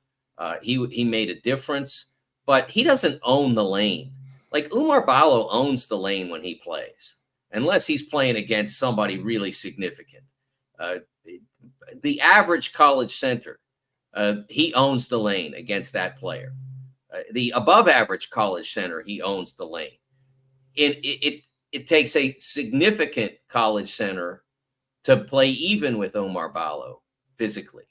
He made a difference, but he doesn't own the lane. Like Umar Ballo owns the lane when he plays, unless he's playing against somebody really significant. The average college center, he owns the lane against that player. The above average college center, he owns the lane. It takes a significant college center to play even with Omar Ballo physically.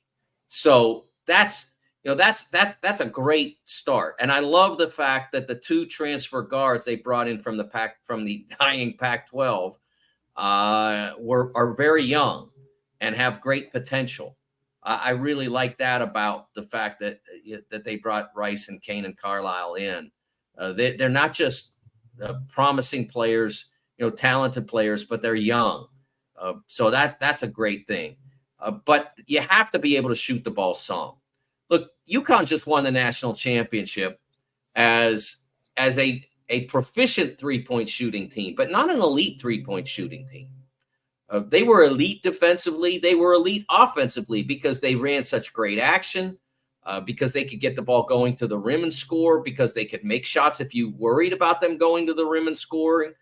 So that's a great start. And I love the fact that the two transfer guards they brought in from the dying Pac-12 are very young and have great potential. I really like that about the fact that they brought Rice and Kanan Carlisle in. They're not just promising players, talented players, but they're young. So that's a great thing. But you have to be able to shoot the ball some. Look, UConn just won the national championship as a proficient three-point shooting team, but not an elite three-point shooting team. They were elite defensively. They were elite offensively because they ran such great action, because they could get the ball going to the rim and score, because they could make shots if you worried about them going to the rim and scoring.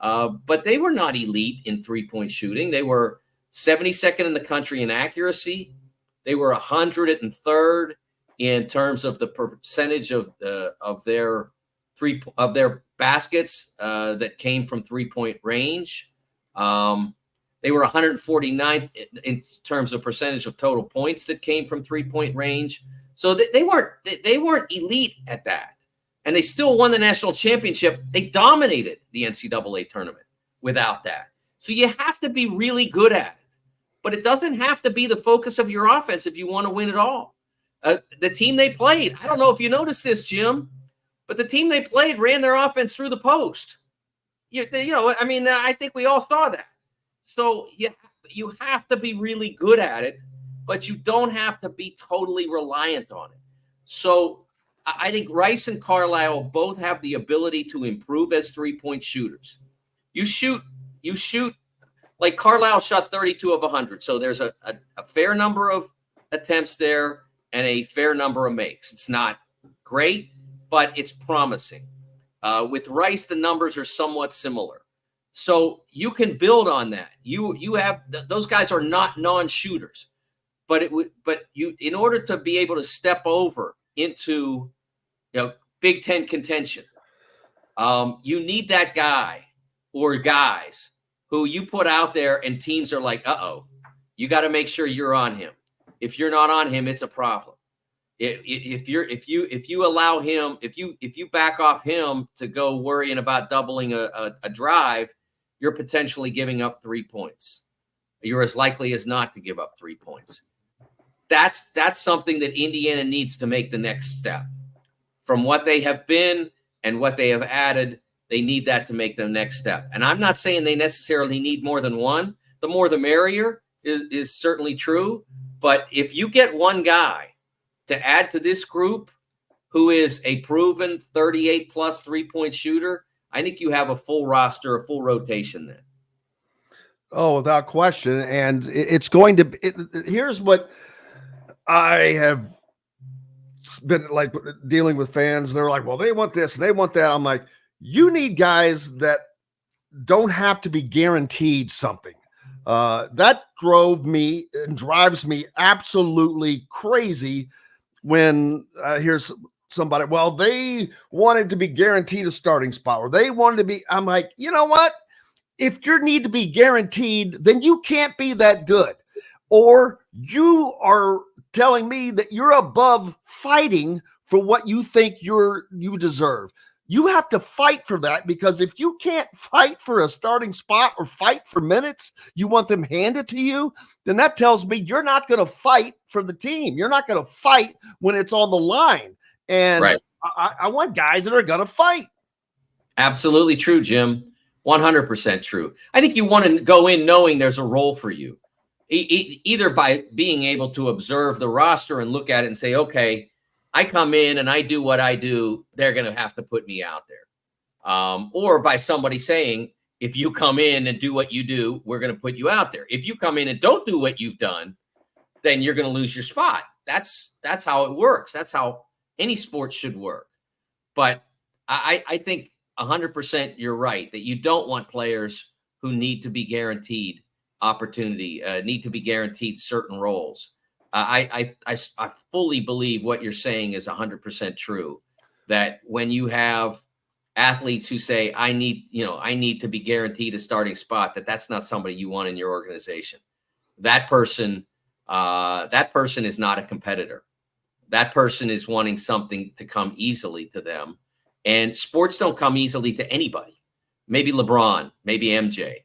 But they were not elite in three-point shooting. They were 72nd in the country in accuracy. They were 103rd in terms of the percentage of their baskets that came from three-point range. They were 149th in terms of percentage of total points that came from three-point range. So they weren't elite at that. And they still won the national championship. They dominated the NCAA tournament without that. So you have to be really good at it. But it doesn't have to be the focus of your offense if you want to win it all. The team they played, I don't know if you noticed this, Jim, but the team they played ran their offense through the post. I think we all saw that. So you have to be really good at it, but you don't have to be totally reliant on it. So I think Rice and Carlisle both have the ability to improve as three-point shooters. You shoot like Carlisle shot 32 of 100. So there's a fair number of attempts there and a fair number of makes. It's not great, but it's promising. With Rice, the numbers are somewhat similar. So you can build on that. You have those guys are not non-shooters, but you in order to be able to step over into Big Ten contention, you need that guy or guys who you put out there and teams are like, you got to make sure you're on him. If you're not on him, it's a problem. If you allow him, if you back off him to go worrying about doubling a drive, you're potentially giving up 3 points. You're as likely as not to give up 3 points. That's something that Indiana needs to make the next step. From what they have been and what they have added, they need that to make the next step. And I'm not saying they necessarily need more than one. The more the merrier is certainly true. But if you get one guy to add to this group who is a proven 38-plus three-point shooter, I think you have a full roster, a full rotation then. Oh, without question. And it's going to – here's what I have been like dealing with fans. They're like, well, they want this and they want that. I'm like, you need guys that don't have to be guaranteed something. That drove me and drives me absolutely crazy when here's somebody, well, they wanted to be guaranteed a starting spot or they wanted to be, I'm like, you know what? if you need to be guaranteed, then you can't be that good. Or you are telling me that you're above fighting for what you think you deserve. You have to fight for that, because if you can't fight for a starting spot or fight for minutes, you want them handed to you, then that tells me you're not going to fight for the team. You're not going to fight when it's on the line. And Right. I want guys that are going to fight. Absolutely true, Jim. 100% true. I think you want to go in knowing there's a role for you, either by being able to observe the roster and look at it and say, okay, I come in and I do what I do, they're going to have to put me out there. Or by somebody saying, if you come in and do what you do, we're going to put you out there. If you come in and don't do what you've done, then you're going to lose your spot. That's how it works. That's how any sport should work. But I think 100% you're right, that you don't want players who need to be guaranteed opportunity, need to be guaranteed certain roles. I fully believe what you're saying is 100% true, that when you have athletes who say, I need to be guaranteed a starting spot, that's not somebody you want in your organization. That person is not a competitor. That person is wanting something to come easily to them. And sports don't come easily to anybody. Maybe LeBron, maybe MJ.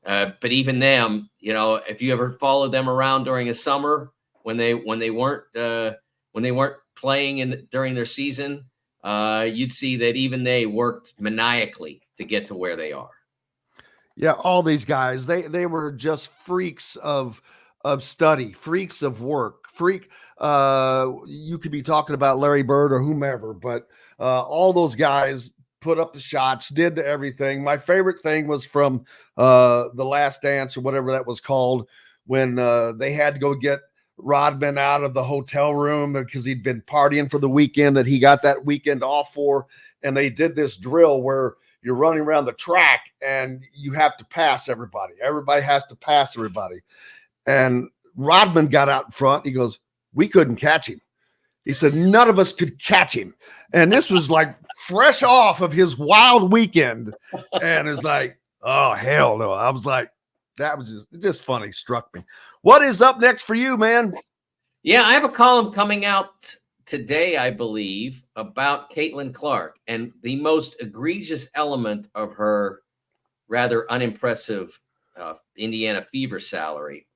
But even them, if you ever followed them around during a summer, when they weren't playing during their season, you'd see that even they worked maniacally to get to where they are. Yeah, all these guys, they were just freaks of study, freaks of work, you could be talking about Larry Bird or whomever, but all those guys put up the shots, did everything. My favorite thing was from The Last Dance or whatever that was called, when they had to go get Rodman out of the hotel room because he'd been partying for the weekend that he got that weekend off for. And they did this drill where you're running around the track and you have to pass everybody. Everybody has to pass everybody. And Rodman got out in front. He goes, we couldn't catch him. He said, none of us could catch him. And this was like fresh off of his wild weekend. And it's like, oh, hell no. I was like, that was just funny. Struck me. What is up next for you, man? Yeah, I have a column coming out today, I believe, about Caitlin Clark and the most egregious element of her rather unimpressive Indiana Fever salary.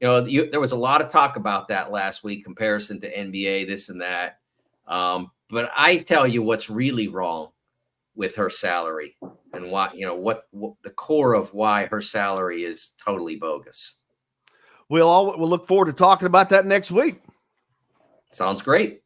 There was a lot of talk about that last week, comparison to NBA, this and that. But I tell you what's really wrong with her salary and why, what the core of why her salary is totally bogus. We'll look forward to talking about that next week. Sounds great.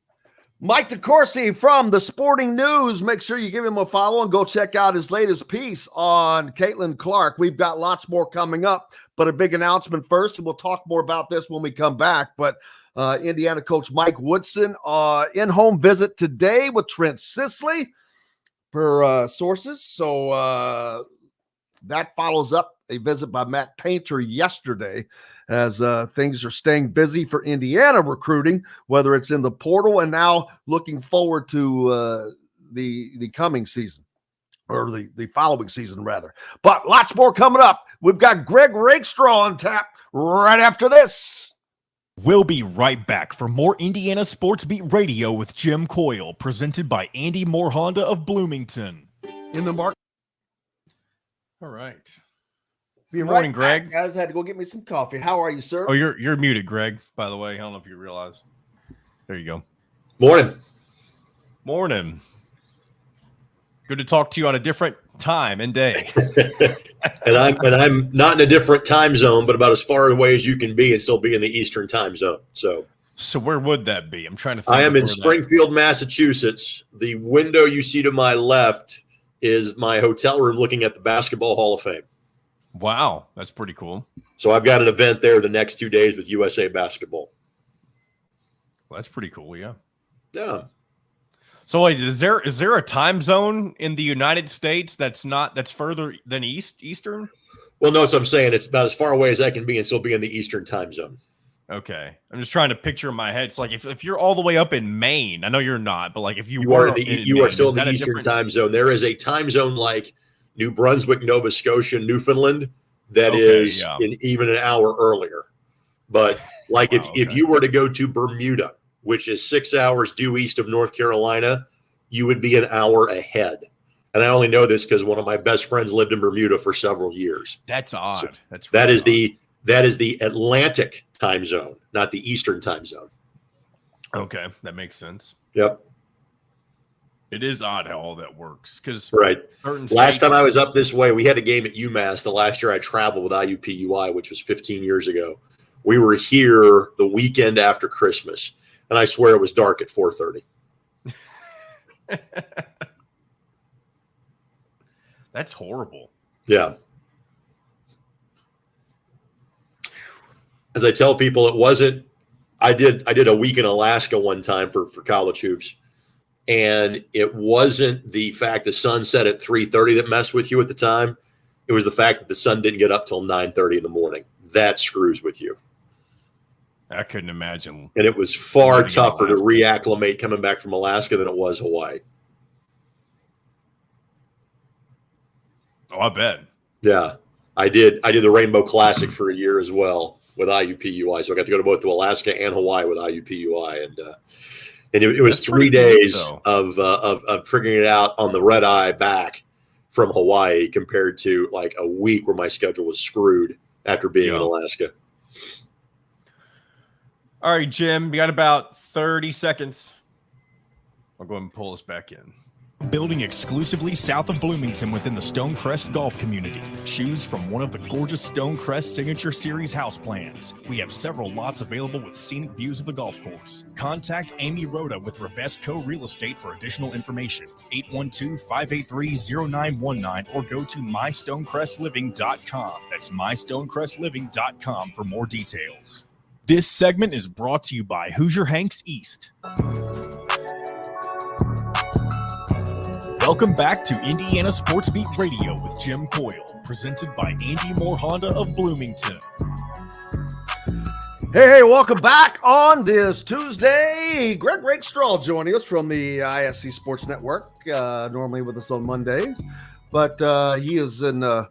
Mike DeCourcy from the Sporting News. Make sure you give him a follow and go check out his latest piece on Caitlin Clark. We've got lots more coming up, but a big announcement first, and we'll talk more about this when we come back. But Indiana coach Mike Woodson in-home visit today with Trent Sisley per sources. So that follows up a visit by Matt Painter yesterday, as things are staying busy for Indiana recruiting, whether it's in the portal and now looking forward to the coming season, or the following season, rather. But lots more coming up. We've got Greg Rakestraw on tap right after this. We'll be right back for more Indiana Sports Beat Radio with Jim Coyle, presented by Andy Moore Honda of Bloomington. In the market. All right. Good morning, Greg. Guys, I had to go get me some coffee. How are you, sir? Oh, you're muted, Greg, by the way. I don't know if you realize. There you go. Morning. Good to talk to you on a different time and day. and I'm not in a different time zone, but about as far away as you can be and still be in the Eastern time zone. So where would that be? I'm trying to think. I am in Springfield, Massachusetts. The window you see to my left is my hotel room looking at the Basketball Hall of Fame. Wow, that's pretty cool. So I've got an event there the next 2 days with USA Basketball. Well, that's pretty cool, yeah. Yeah. So like, is there a time zone in the United States that's further than Eastern? Well, no, that's what I'm saying. It's about as far away as I can be and still be in the Eastern time zone. Okay. I'm just trying to picture in my head. It's like if you're all the way up in Maine, I know you're not, but like if you are are still in the Eastern time zone. There is a time zone like New Brunswick, Nova Scotia, Newfoundland, that Okay, is yeah. even an hour earlier. But like Wow, if okay. you were to go to Bermuda, which is 6 hours due east of North Carolina, you would be an hour ahead. And I only know this because one of my best friends lived in Bermuda for several years. That's odd. So That's that really is odd. that is the Atlantic time zone, not the Eastern time zone. Okay, that makes sense. Yep. It is odd how all that works because Right. certain Last states- time I was up this way, we had a game at UMass. The last year I traveled with IUPUI, which was 15 years ago. We were here the weekend after Christmas, and I swear it was dark at 4:30. That's horrible. Yeah. As I tell people, it wasn't. I did a week in Alaska one time for college hoops, and it wasn't the fact the sun set at 3:30 that messed with you at the time. It was the fact that the sun didn't get up till 9:30 in the morning. That screws with you. I couldn't imagine. And it was far Living in tougher to Alaska. reacclimate coming back from Alaska than it was Hawaii. Oh, I bet. Yeah, I did the Rainbow Classic for a year as well with IUPUI, so I got to go to both Alaska and Hawaii with IUPUI, and it was That's 3 pretty neat, days though. of figuring it out on the red eye back from Hawaii compared to like a week where my schedule was screwed after being in Alaska. All right, Jim, we got about 30 seconds. I'll go ahead and pull us back in. Building exclusively south of Bloomington within the Stonecrest Golf community. Choose from one of the gorgeous Stonecrest Signature Series house plans. We have several lots available with scenic views of the golf course. Contact Amy Rhoda with Revesco Real Estate for additional information. 812-583-0919 or go to mystonecrestliving.com. That's mystonecrestliving.com for more details. This segment is brought to you by Hoosier Hanks East. Welcome back to Indiana Sports Beat Radio with Jim Coyle, presented by Andy Moore Honda of Bloomington. Hey, welcome back on this Tuesday. Greg Rakestraw joining us from the ISC Sports Network, normally with us on Mondays, but he is in the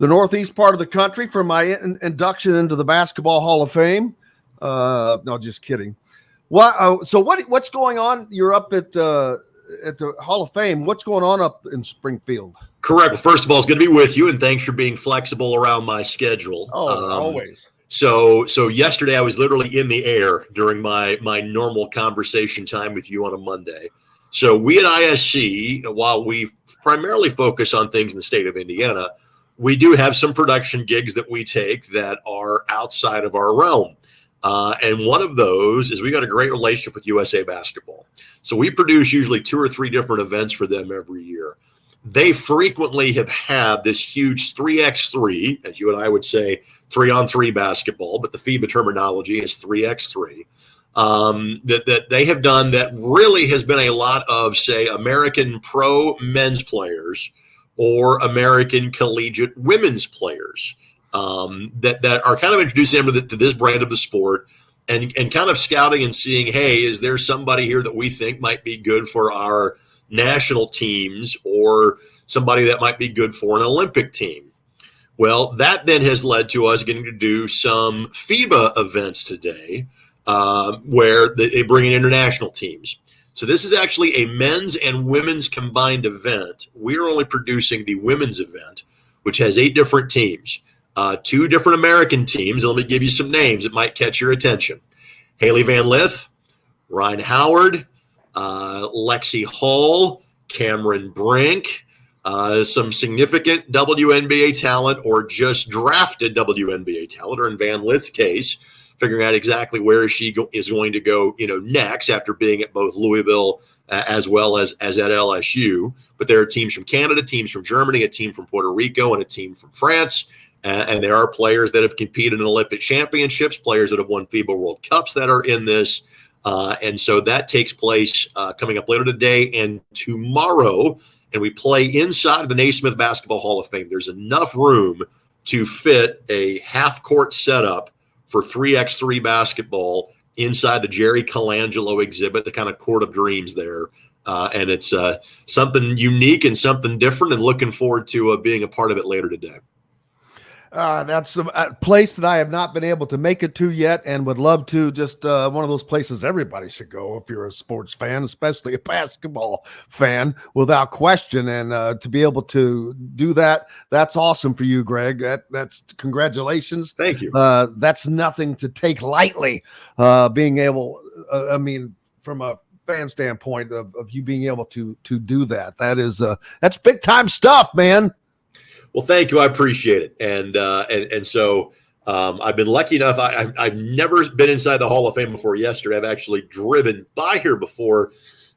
northeast part of the country for my induction into the Basketball Hall of Fame. No, just kidding. What's going on? You're up at the Hall of Fame. What's going on up in Springfield? Correct. Well, first of all, it's good to be with you, and thanks for being flexible around my schedule. Oh, always. So yesterday I was literally in the air during my normal conversation time with you on a Monday. So we at ISC, while we primarily focus on things in the state of Indiana, we do have some production gigs that we take that are outside of our realm. And one of those is we got a great relationship with USA Basketball. So we produce usually 2 or 3 different events for them every year. They frequently have had this huge 3x3, as you and I would say, 3-on-3 basketball, but the FIBA terminology is 3x3, that they have done that really has been a lot of, say, American pro men's players or American collegiate women's players that are kind of introducing them to this brand of the sport and kind of scouting and seeing, hey, is there somebody here that we think might be good for our national teams or somebody that might be good for an Olympic team? Well, that then has led to us getting to do some FIBA events today where they bring in international teams. So this is actually a men's and women's combined event. We're only producing the women's event, which has 8 different teams. 2 different American teams. Let me give you some names that might catch your attention. Haley Van Lith, Ryan Howard, Lexi Hall, Cameron Brink, some significant WNBA talent or just drafted WNBA talent, or in Van Lith's case, figuring out exactly where she is going to go, next after being at both Louisville as well as at LSU. But there are teams from Canada, teams from Germany, a team from Puerto Rico, and a team from France. And there are players that have competed in Olympic championships, players that have won FIBA World Cups that are in this. And so that takes place coming up later today and tomorrow. And we play inside of the Naismith Basketball Hall of Fame. There's enough room to fit a half-court setup for 3x3 basketball inside the Jerry Colangelo exhibit, the kind of court of dreams there And it's something unique and something different, and looking forward to being a part of it later today. That's a place that I have not been able to make it to yet, and would love to. Just one of those places everybody should go if you're a sports fan, especially a basketball fan, without question. And to be able to do that, that's awesome for you, Greg. That's congratulations. Thank you. That's nothing to take lightly. Being able, from a fan standpoint of you being able to do that's big time stuff, man. Well, thank you. I appreciate it. And so I've been lucky enough. I've never been inside the Hall of Fame before yesterday. I've actually driven by here before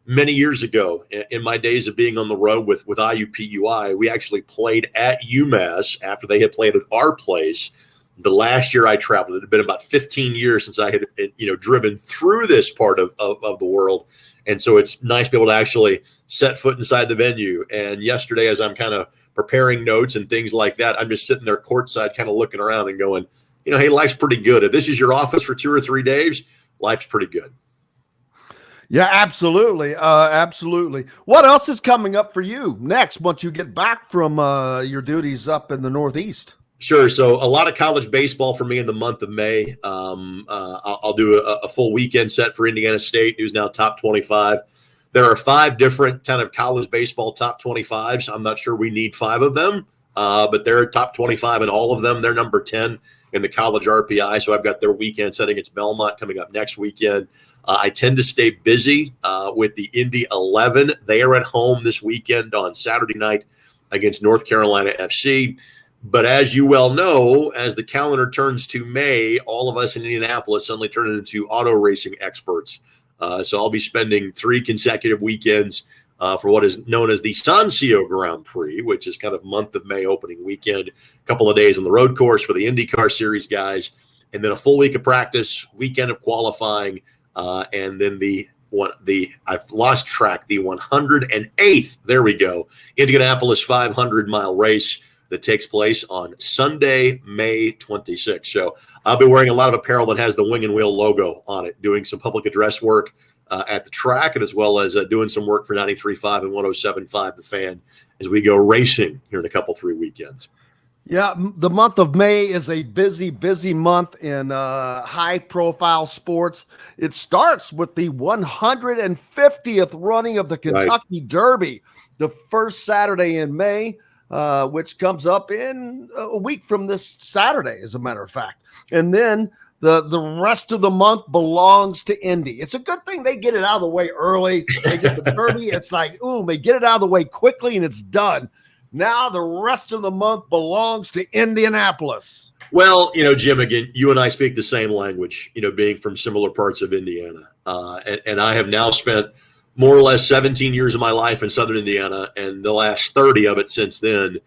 many years ago. In my days of being on the road with IUPUI, we actually played at UMass after they had played at our place. The last year I traveled, it had been about 15 years since I had driven through this part of the world. And so it's nice to be able to actually set foot inside the venue. And yesterday, as I'm kind of preparing notes and things like that, I'm just sitting there courtside kind of looking around and going, hey, life's pretty good. If this is your office for 2 or 3 days, life's pretty good. Yeah, absolutely. Absolutely. What else is coming up for you next once you get back from your duties up in the Northeast? Sure. So a lot of college baseball for me in the month of May. I'll do a full weekend set for Indiana State, who's now top 25. There are 5 different kind of college baseball top 25s. I'm not sure we need 5 of them, but they're top 25 in all of them. They're number 10 in the college RPI. So I've got their weekend set against Belmont coming up next weekend. I tend to stay busy with the Indy 11. They are at home this weekend on Saturday night against North Carolina FC. But as you well know, as the calendar turns to May, all of us in Indianapolis suddenly turn into auto racing experts. So I'll be spending 3 consecutive weekends for what is known as the Sansio Grand Prix, which is kind of month of May opening weekend. A couple of days on the road course for the IndyCar Series guys, and then a full week of practice, weekend of qualifying, and then I've lost track, the 108th, there we go, Indianapolis 500-mile race that takes place on Sunday, May 26th. So I'll be wearing a lot of apparel that has the Wing and Wheel logo on it, doing some public address work at the track, and as well as doing some work for 93.5 and 107.5 The Fan as we go racing here in a couple 3 weekends. Yeah, the month of May is a busy, busy month in high-profile sports. It starts with the 150th running of the Kentucky Derby, the first Saturday in May, which comes up in a week from this Saturday, as a matter of fact. And then the rest of the month belongs to Indy. It's a good thing they get it out of the way early. They get the Derby. It's like, they get it out of the way quickly and it's done. Now the rest of the month belongs to Indianapolis. Well, Jim, again, you and I speak the same language, being from similar parts of Indiana. And I have now spent more or less 17 years of my life in Southern Indiana, and the last 30 of it since then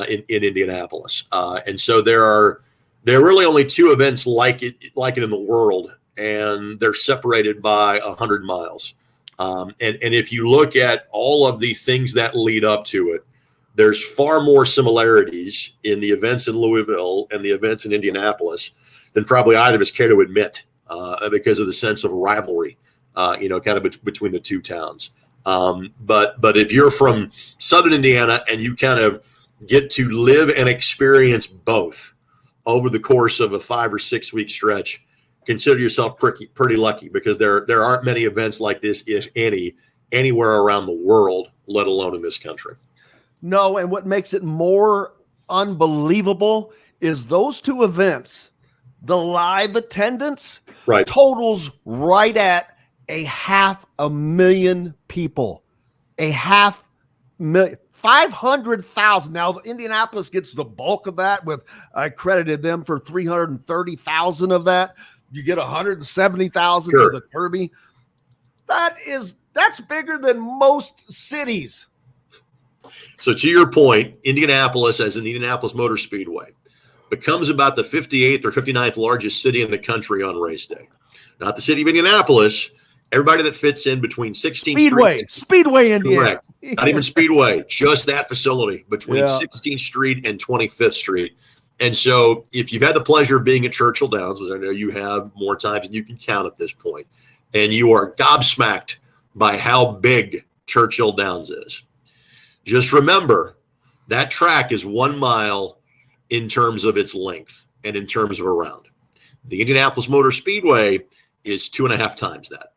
in Indianapolis. And so there are really only 2 events like it in the world, and they're separated by 100 miles. And if you look at all of the things that lead up to it, there's far more similarities in the events in Louisville and the events in Indianapolis than probably either of us care to admit, because of the sense of rivalry, kind of between the 2 towns. But if you're from Southern Indiana and you kind of get to live and experience both over the course of a 5 or 6 week stretch, consider yourself pretty lucky, because there aren't many events like this, if any, anywhere around the world, let alone in this country. No, and what makes it more unbelievable is those 2 events, the live attendance totals right at 500,000 people. 500,000. 500,000. Now, Indianapolis gets the bulk of that. I credited them for 330,000 of that. You get 170,000 to the Derby. That's bigger than most cities. So to your point, Indianapolis, as in the Indianapolis Motor Speedway, becomes about the 58th or 59th largest city in the country on race day. Not the city of Indianapolis. Everybody that fits in between 16th Speedway, Indiana. Correct. Not even Speedway, just that facility between 16th Street and 25th Street. And so if you've had the pleasure of being at Churchill Downs, which I know you have more times than you can count at this point, and you are gobsmacked by how big Churchill Downs is. Just remember, that track is 1 mile in terms of its length and in terms of a round. The Indianapolis Motor Speedway is 2.5 times that,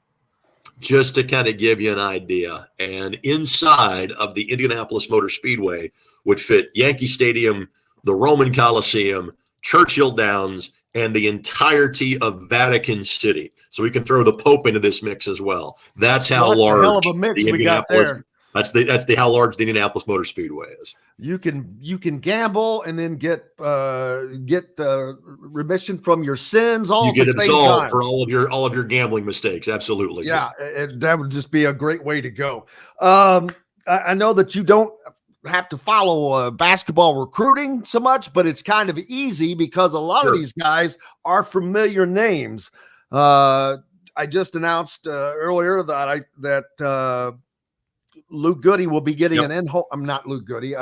just to kind of give you an idea. And inside of the Indianapolis Motor Speedway would fit Yankee Stadium, the Roman Coliseum, Churchill Downs, and the entirety of Vatican City. So we can throw the Pope into this mix as well. That's how large hell of a mix we got there. That's the how large the Indianapolis Motor Speedway is. You can gamble and then get remission from your sins. All you get at the same absolved time. for all of your gambling mistakes. Absolutely. Yeah, that would just be a great way to go. I know that you don't have to follow basketball recruiting so much, but it's kind of easy because a lot of these guys are familiar names. I just announced earlier that Luke Goody will be getting an in-home. I'm not Luke Goody.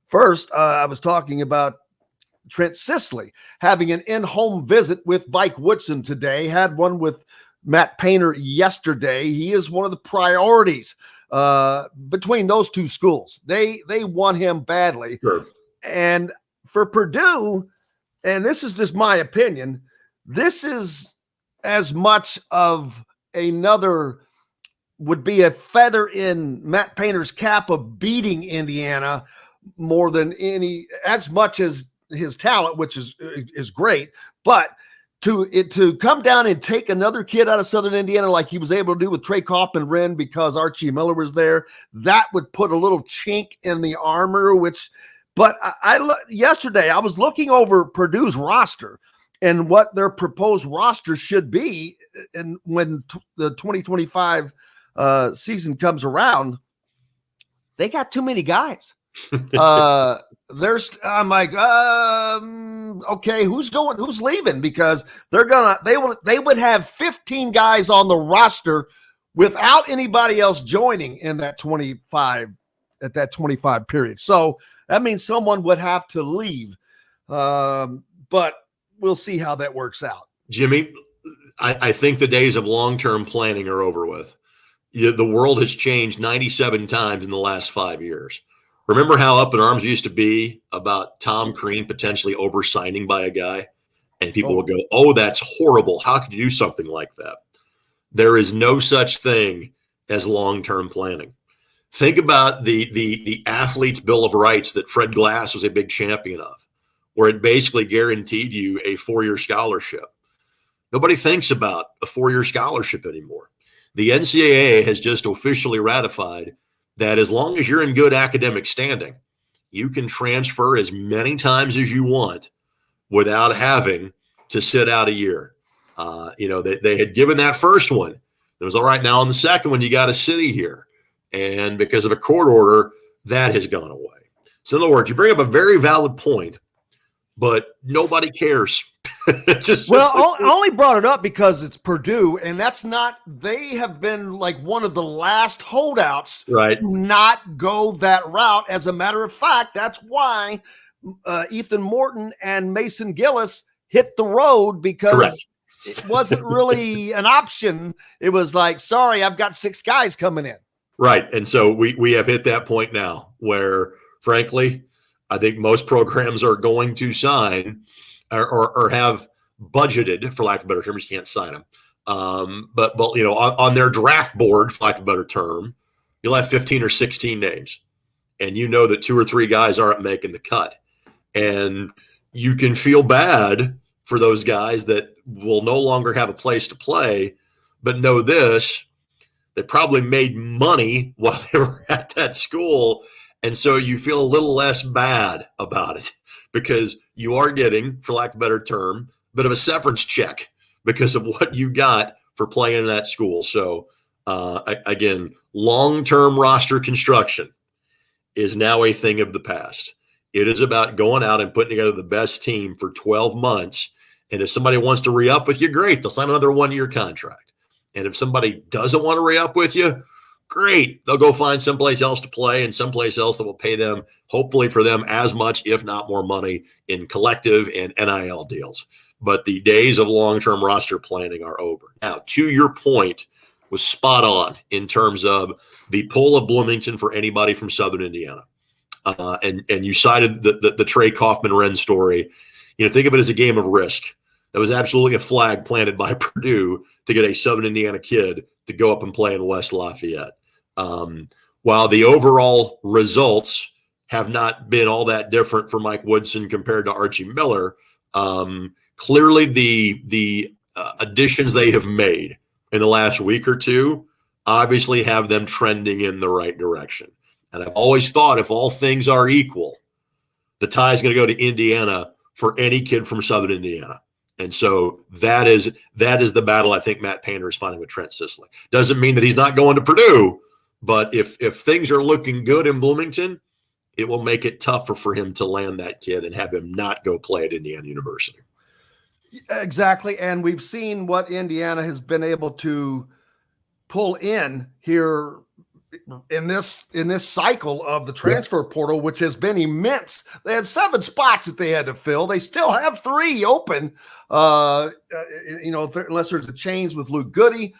First, I was talking about Trent Sisley having an in-home visit with Mike Woodson today. Had one with Matt Painter yesterday. He is one of the priorities between those two schools. They want him badly. Sure. And for Purdue, and this is just my opinion, this is as much of another would be a feather in Matt Painter's cap of beating Indiana more than as much as his talent, which is great, but to come down and take another kid out of Southern Indiana like he was able to do with Trey Kaufman-Renn because Archie Miller was there, that would put a little chink in the armor. But yesterday I was looking over Purdue's roster and what their proposed roster should be, and when the 2025 season comes around, they got too many guys. I'm like, okay, who's leaving? Because they would have 15 guys on the roster without anybody else joining in that 25 period. So that means someone would have to leave. But we'll see how that works out. Jimmy, I think the days of long-term planning are over with. The world has changed 97 times in the last 5 years. Remember how up in arms we used to be about Tom Crean potentially over-signing by a guy? And people would go, oh, that's horrible. How could you do something like that? There is no such thing as long-term planning. Think about the athlete's bill of rights that Fred Glass was a big champion of, where it basically guaranteed you a 4-year scholarship. Nobody thinks about a 4-year scholarship anymore. The NCAA has just officially ratified that as long as you're in good academic standing, you can transfer as many times as you want without having to sit out a year. They had given that first one. It was all right. Now on the second one, you got a city here. And because of a court order, that has gone away. So in other words, you bring up a very valid point, but nobody cares. I only brought it up because it's Purdue, and they have been like one of the last holdouts to not go that route. As a matter of fact, that's why Ethan Morton and Mason Gillis hit the road, because it wasn't really an option. It was like, sorry, I've got 6 guys coming in. Right. And so we have hit that point now where, frankly, I think most programs are going to sign or have budgeted, for lack of a better term, you can't sign them. But on their draft board, for lack of a better term, you'll have 15 or 16 names, and you know that 2 or 3 guys aren't making the cut, and you can feel bad for those guys that will no longer have a place to play. But know this: they probably made money while they were at that school, and so you feel a little less bad about it, because you are getting, for lack of a better term, a bit of a severance check because of what you got for playing in that school. So, again, long-term roster construction is now a thing of the past. It is about going out and putting together the best team for 12 months. And if somebody wants to re-up with you, great. They'll sign another 1-year contract. And if somebody doesn't want to re-up with you, great. They'll go find someplace else to play, and someplace else that will pay them, hopefully for them, as much, if not more money in collective and NIL deals. But the days of long-term roster planning are over. Now, to your point was spot on in terms of the pull of Bloomington for anybody from Southern Indiana. And you cited the Trey Kaufman-Wren story. Think of it as a game of risk. That was absolutely a flag planted by Purdue to get a Southern Indiana kid to go up and play in West Lafayette. While the overall results have not been all that different for Mike Woodson compared to Archie Miller, clearly the additions they have made in the last week or two obviously have them trending in the right direction. And I've always thought if all things are equal, the tie is going to go to Indiana for any kid from Southern Indiana. And so that is the battle I think Matt Painter is finding with Trent Sisley. Doesn't mean that he's not going to Purdue, but if things are looking good in Bloomington, it will make it tougher for him to land that kid and have him not go play at Indiana University. Exactly. And we've seen what Indiana has been able to pull in here in this cycle of the transfer portal, which has been immense. They had 7 spots that they had to fill. They still have 3 open, unless there's a change with Luke Goody,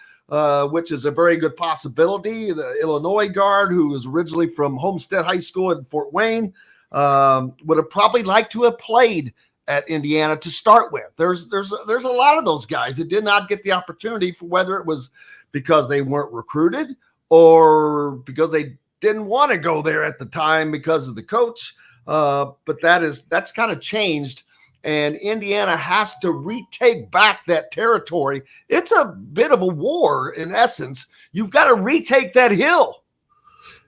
which is a very good possibility. The Illinois guard, who was originally from Homestead High School in Fort Wayne, would have probably liked to have played at Indiana to start with. There's a lot of those guys that did not get the opportunity, for whether it was because they weren't recruited or because they didn't want to go there at the time because of the coach. But that's kind of changed, and Indiana has to retake back that territory. It's a bit of a war in essence. You've got to retake that hill.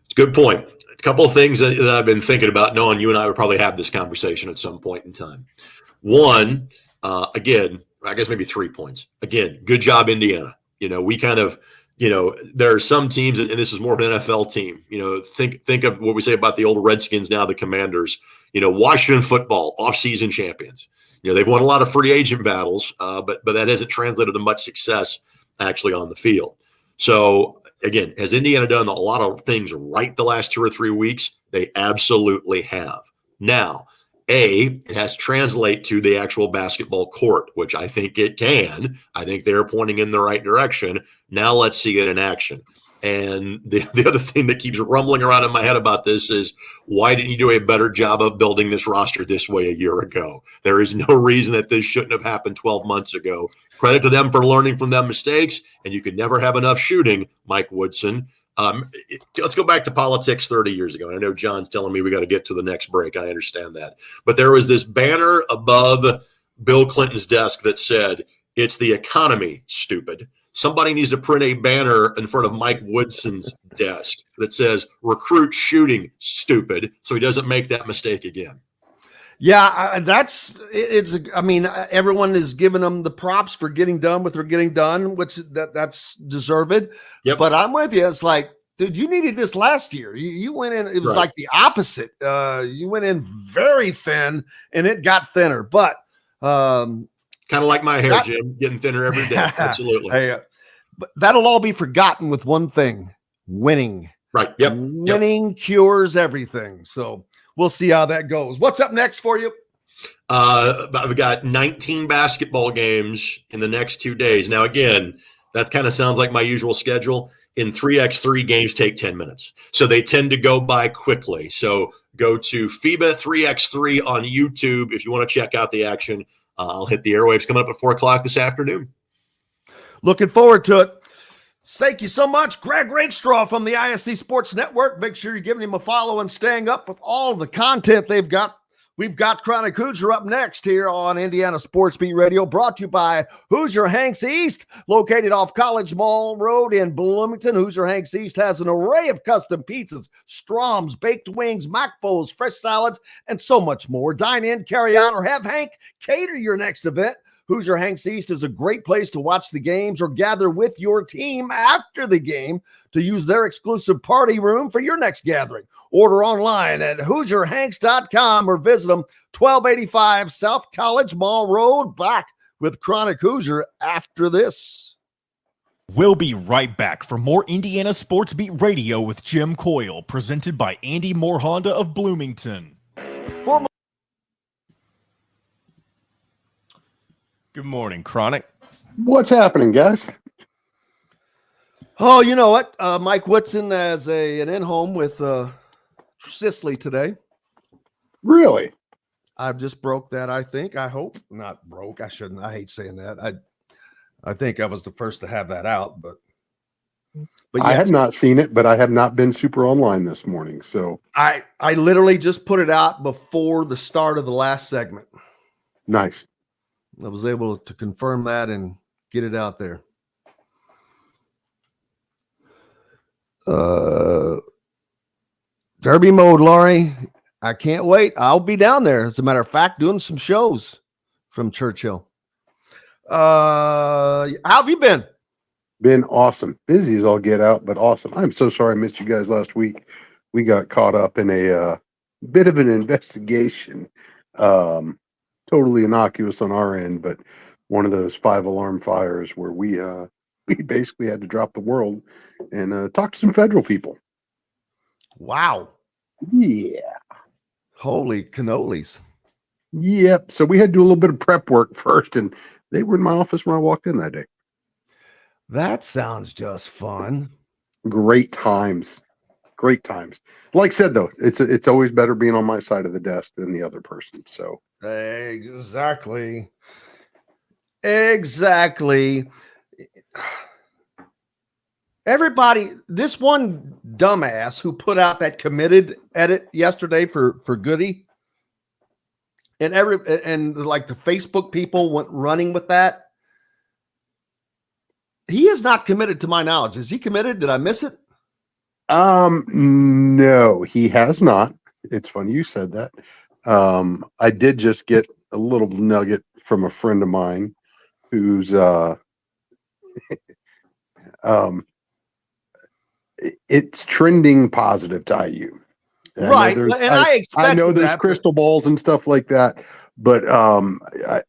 It's a good point. A couple of things that I've been thinking about, knowing you and I would probably have this conversation at some point in time. One, again, I guess maybe 3 points. Again, good job, Indiana. We kind of, there are some teams, and this is more of an NFL team. Think of what we say about the old Redskins, now the Commanders. Washington football, off-season champions. They've won a lot of free agent battles, but that hasn't translated to much success actually on the field. So, again, has Indiana done a lot of things right the last 2 or 3 weeks? They absolutely have. Now, it has to translate to the actual basketball court, which I think it can. I think they're pointing in the right direction. Now let's see it in action. And the other thing that keeps rumbling around in my head about this is, why didn't you do a better job of building this roster this way a year ago? There is no reason that this shouldn't have happened 12 months ago. Credit to them for learning from them mistakes, and you could never have enough shooting, Mike Woodson. Let's go back to politics 30 years ago. And I know John's telling me we got to get to the next break. I understand that. But there was this banner above Bill Clinton's desk that said, "It's the economy, stupid." Somebody needs to print a banner in front of Mike Woodson's desk that says, "Recruit shooting, stupid," so he doesn't make that mistake again. Yeah, everyone is giving them the props for getting done what they're getting done, which that's deserved. Yep. But I'm with you. It's like, dude, you needed this last year. You went in, it was Right. like the opposite. You went in very thin and it got thinner. But Kind of like my hair, Jim, getting thinner every day. Absolutely. Hey, but that'll all be forgotten with one thing: winning. Right. Yep. Winning cures everything. So we'll see how that goes. What's up next for you? I've got 19 basketball games in the next 2 days. Now, again, that kind of sounds like my usual schedule. In 3x3, games take 10 minutes. So they tend to go by quickly. So go to FIBA 3x3 on YouTube if you want to check out the action. I'll hit the airwaves coming up at 4 o'clock this afternoon. Looking forward to it. Thank you so much, Greg Rakestraw from the ISC Sports Network. Make sure you're giving him a follow and staying up with all of the content they've got. We've got Chronic Hoosier up next here on Indiana Sports Beat Radio, brought to you by Hoosier Hanks East, located off College Mall Road in Bloomington. Hoosier Hanks East has an array of custom pizzas, Stroms, baked wings, mac bowls, fresh salads, and so much more. Dine in, carry out, or have Hank cater your next event. Hoosier Hanks East is a great place to watch the games or gather with your team after the game to use their exclusive party room for your next gathering. Order online at HoosierHanks.com or visit them 1285 South College Mall Road. Back with Chronic Hoosier after this. We'll be right back for more Indiana Sports Beat Radio with Jim Coyle, presented by Andy Moore Honda of Bloomington. Good morning, Chronic. What's happening, guys? Oh, you know what? Mike Woodson as an in-home with Sicily today. Really? I've just broke that, I think. I hope. Not broke. I shouldn't. I hate saying that. I think I was the first to have that out, but I yes, have not seen it, but I have not been super online this morning. So I literally just put it out before the start of the last segment. nice. I was able to confirm that and get it out there. Derby mode, Laurie. I can't wait. I'll be down there. As a matter of fact, doing some shows from Churchill. How have you been? Been awesome. Busy as all get out, but awesome. I'm so sorry I missed you guys last week. We got caught up in a bit of an investigation. Totally innocuous on our end, but one of those 5-alarm fires where we basically had to drop the world and talk to some federal people. Wow. Yeah. Holy cannolis. Yep. So we had to do a little bit of prep work first, and they were in my office when I walked in that day. That sounds just fun. Great times. Great times. Like I said, though, it's always better being on my side of the desk than the other person. So Exactly. Everybody, this one dumbass who put out that committed edit yesterday for Goody, and like the Facebook people went running with that. He is not committed to my knowledge. Is he committed? Did I miss it? No, he has not. It's funny you said that. I did just get a little nugget from a friend of mine who's it's trending positive to IU. Right. I know there's crystal balls and stuff like that, but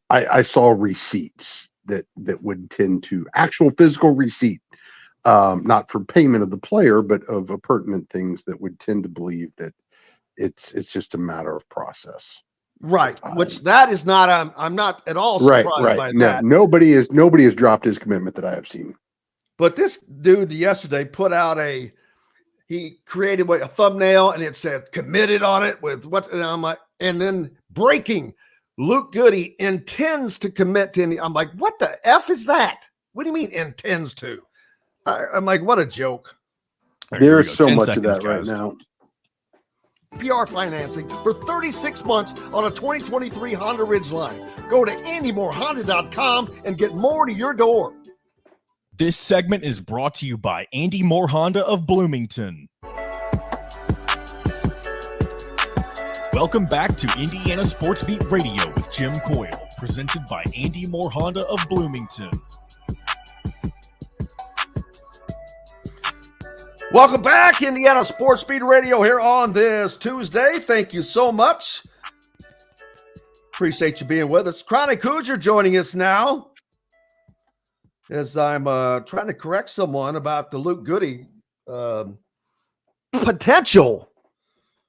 I saw receipts that would tend to actual physical receipt, not for payment of the player, but of pertinent things that would tend to believe that it's just a matter of process. Right. Which that is not, I'm not at all surprised by that. Nobody has dropped his commitment that I have seen. But this dude yesterday put out he created a thumbnail and it said committed on it with what, and I'm like, and then breaking, Luke Goody intends to commit to any. I'm like, what the F is that? What do you mean intends to? I'm like, what a joke. There's so much of that right now. PR financing for 36 months on a 2023 Honda Ridgeline. Go to AndyMooreHonda.com and get more to your door. This segment is brought to you by Andy Moore Honda of Bloomington. Welcome back to Indiana Sports Beat Radio with Jim Coyle, presented by Andy Moore Honda of Bloomington. Welcome back, Indiana Sports Beat Radio here on this Tuesday. Thank you so much. Appreciate you being with us. Chronic Hoosier joining us now as I'm trying to correct someone about the Luke Goody potential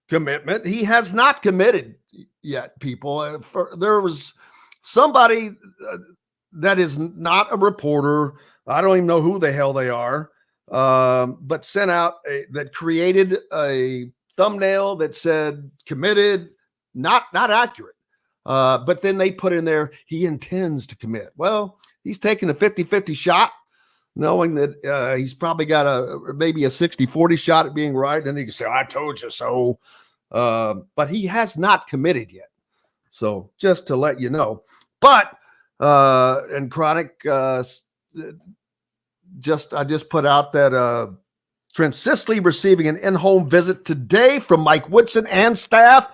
commitment. He has not committed yet, people. There was somebody that is not a reporter. I don't even know who the hell they are. But sent out that created a thumbnail that said committed, not accurate. But then they put in there, he intends to commit. Well, he's taking a 50-50 shot, knowing that he's probably got maybe a 60-40 shot at being right. Then he can say, I told you so. But he has not committed yet. So just to let you know. But and Chronic I just put out that Trent Sisley receiving an in-home visit today from Mike Woodson and staff.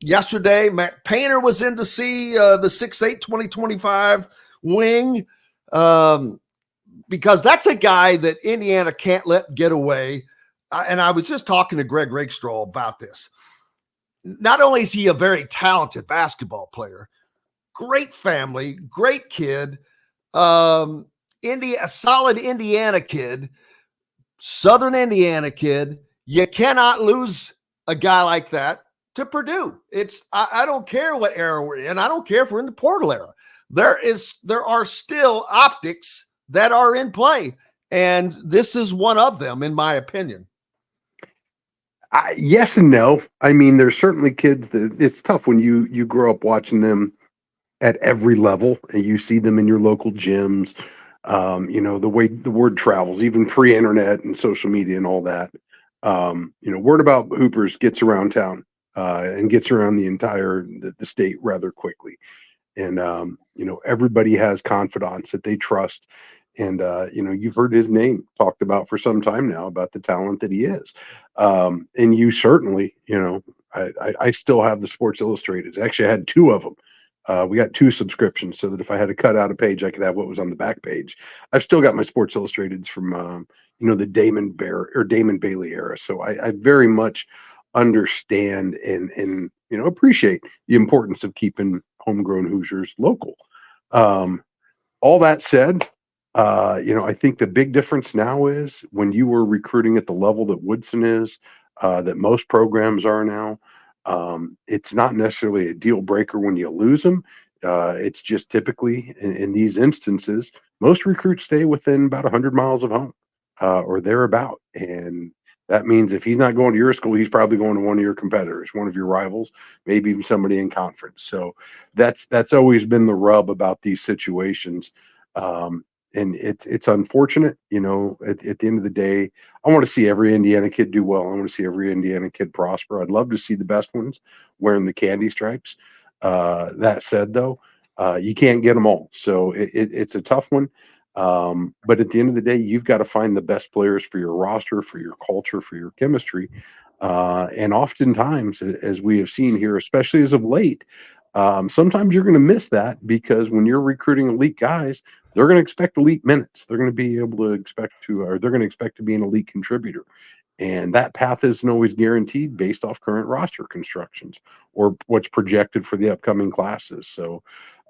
Yesterday, Matt Painter was in to see the 6'8", 2025 wing because that's a guy that Indiana can't let get away. And I was just talking to Greg Rakestraw about this. Not only is he a very talented basketball player, great family, great kid, a solid Indiana kid, Southern Indiana kid. You cannot lose a guy like that to Purdue. I don't care what era we're in. I don't care if we're in the portal era. There are still optics that are in play. And this is one of them, in my opinion. Yes and no. I mean, there's certainly kids that it's tough when you grow up watching them at every level and you see them in your local gyms. The way the word travels, even pre-internet and social media and all that. Word about Hoopers gets around town and gets around the state rather quickly. And everybody has confidants that they trust. And you've heard his name talked about for some time now about the talent that he is. And you certainly, I still have the Sports Illustrated. Actually, I had two of them. We got two subscriptions so that if I had to cut out a page, I could have what was on the back page. I've still got my Sports Illustrateds from the Damon Bailey era. So I very much understand and appreciate the importance of keeping homegrown Hoosiers local. All that said, I think the big difference now is when you were recruiting at the level that Woodson is, that most programs are now. It's not necessarily a deal breaker when you lose them. It's just typically in these instances, most recruits stay within about 100 miles of home or thereabout. And that means if he's not going to your school, he's probably going to one of your competitors, one of your rivals, maybe even somebody in conference. So that's always been the rub about these situations. And it's unfortunate, at the end of the day, I want to see every Indiana kid do well. I want to see every Indiana kid prosper. I'd love to see the best ones wearing the candy stripes. That said, though, you can't get them all. So it's a tough one. But at the end of the day, you've got to find the best players for your roster, for your culture, for your chemistry. And oftentimes, as we have seen here, especially as of late, sometimes you're going to miss that because when you're recruiting elite guys, they're going to expect elite minutes. They're going to be able to they're going to expect to be an elite contributor. And that path isn't always guaranteed based off current roster constructions or what's projected for the upcoming classes. So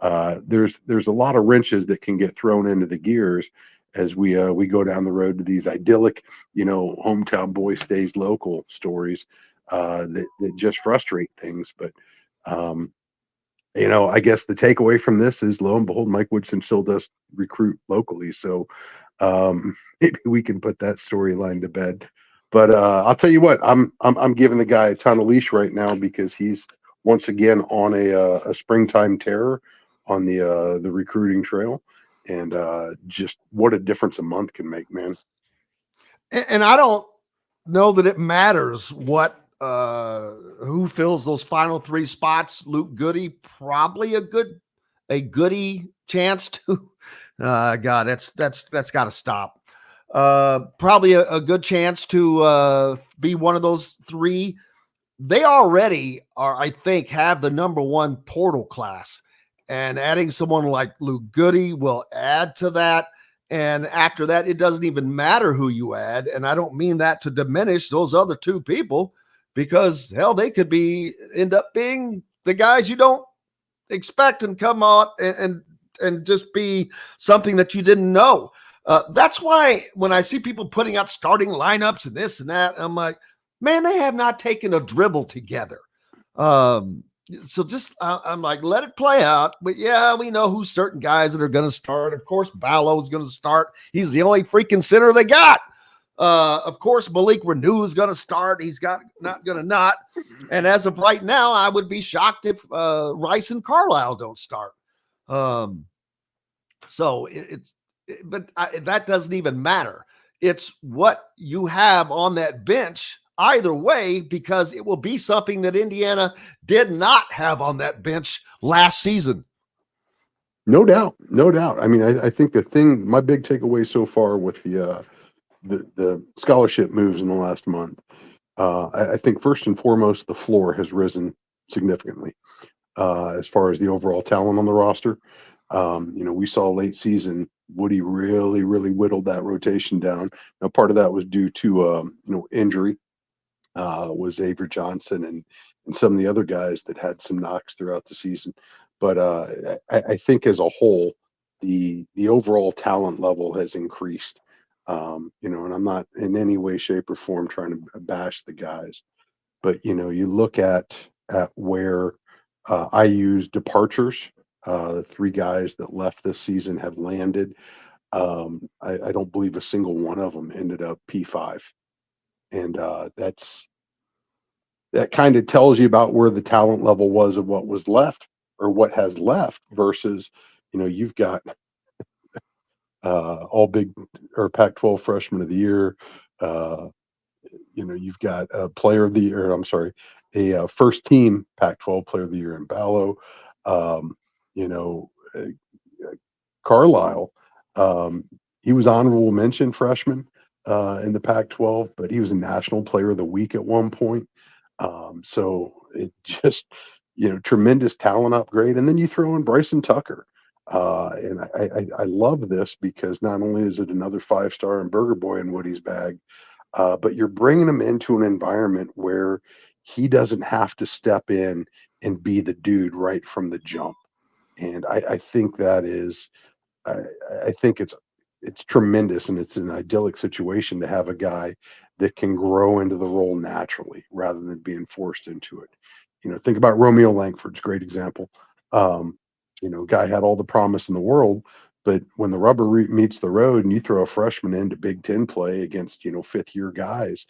there's a lot of wrenches that can get thrown into the gears as we go down the road to these idyllic, hometown boy stays local stories that just frustrate things. But I guess the takeaway from this is, lo and behold, Mike Woodson still does recruit locally. So maybe we can put that storyline to bed. But I'll tell you what, I'm giving the guy a ton of leash right now because he's once again on a springtime terror on the recruiting trail, and just what a difference a month can make, man. And I don't know that it matters who fills those final three spots. Luke Goody, probably a goody chance to. God, that's got to stop. Probably a good chance to be one of those three. They already are, I think, have the number one portal class, and adding someone like Luke Goody will add to that. And after that, it doesn't even matter who you add. And I don't mean that to diminish those other two people, because hell, they could end up being the guys you don't expect and come out and just be something that you didn't know. That's why when I see people putting out starting lineups and this and that, I'm like, man, they have not taken a dribble together. So just, I'm like, let it play out. But yeah, we know who certain guys that are going to start. Of course, Ballow's going to start. He's the only freaking center they got. Of course, Malik Renew is going to start. He's not going to not. And as of right now, I would be shocked if Rice and Carlisle don't start. So that doesn't even matter. It's what you have on that bench either way, because it will be something that Indiana did not have on that bench last season. No doubt. I mean, I think my big takeaway so far with the scholarship moves in the last month, I think first and foremost, the floor has risen significantly as far as the overall talent on the roster. We saw late season Woody really, really whittled that rotation down. Now, part of that was due to injury. Was Avery Johnson and some of the other guys that had some knocks throughout the season. But I think as a whole, the overall talent level has increased. And I'm not in any way, shape, or form trying to bash the guys, but you look at where IU's departures. The three guys that left this season have landed. I don't believe a single one of them ended up P5. And that kind of tells you about where the talent level was of what was left or what has left versus, you've got all big or Pac-12 freshman of the year. You've got a player of the year, I'm sorry, a first team Pac-12 player of the year in Ballo. You know, Carlisle, he was honorable mention freshman in the Pac-12, but he was a national player of the week at one point. So it just, tremendous talent upgrade. And then you throw in Bryson Tucker. And I love this because not only is it another 5-star and Burger Boy in Woody's bag, but you're bringing him into an environment where he doesn't have to step in and be the dude right from the jump. And I think that is, I think it's tremendous, and it's an idyllic situation to have a guy that can grow into the role naturally rather than being forced into it. Think about Romeo Langford's a great example. Guy had all the promise in the world, but when the rubber meets the road and you throw a freshman into Big Ten play against, 5th-year guys,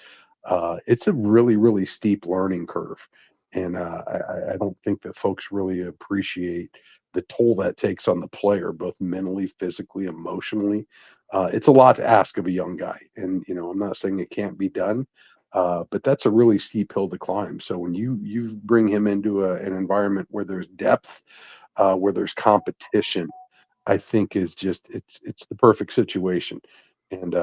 it's a really, really steep learning curve. And I don't think that folks really appreciate the toll that takes on the player, both mentally, physically, emotionally. It's a lot to ask of a young guy. And, I'm not saying it can't be done, but that's a really steep hill to climb. So when you bring him into an environment where there's depth, where there's competition, I think is just it's the perfect situation. And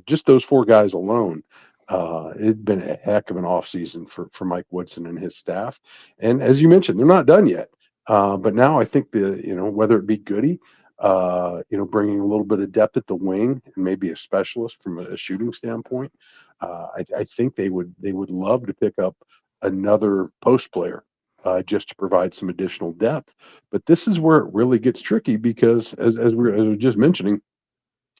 just those 4 guys alone, it'd been a heck of an offseason for Mike Woodson and his staff. And as you mentioned, they're not done yet. But now I think whether it be Goody, bringing a little bit of depth at the wing and maybe a specialist from a shooting standpoint, I think they would love to pick up another post player just to provide some additional depth. But this is where it really gets tricky because as we were just mentioning,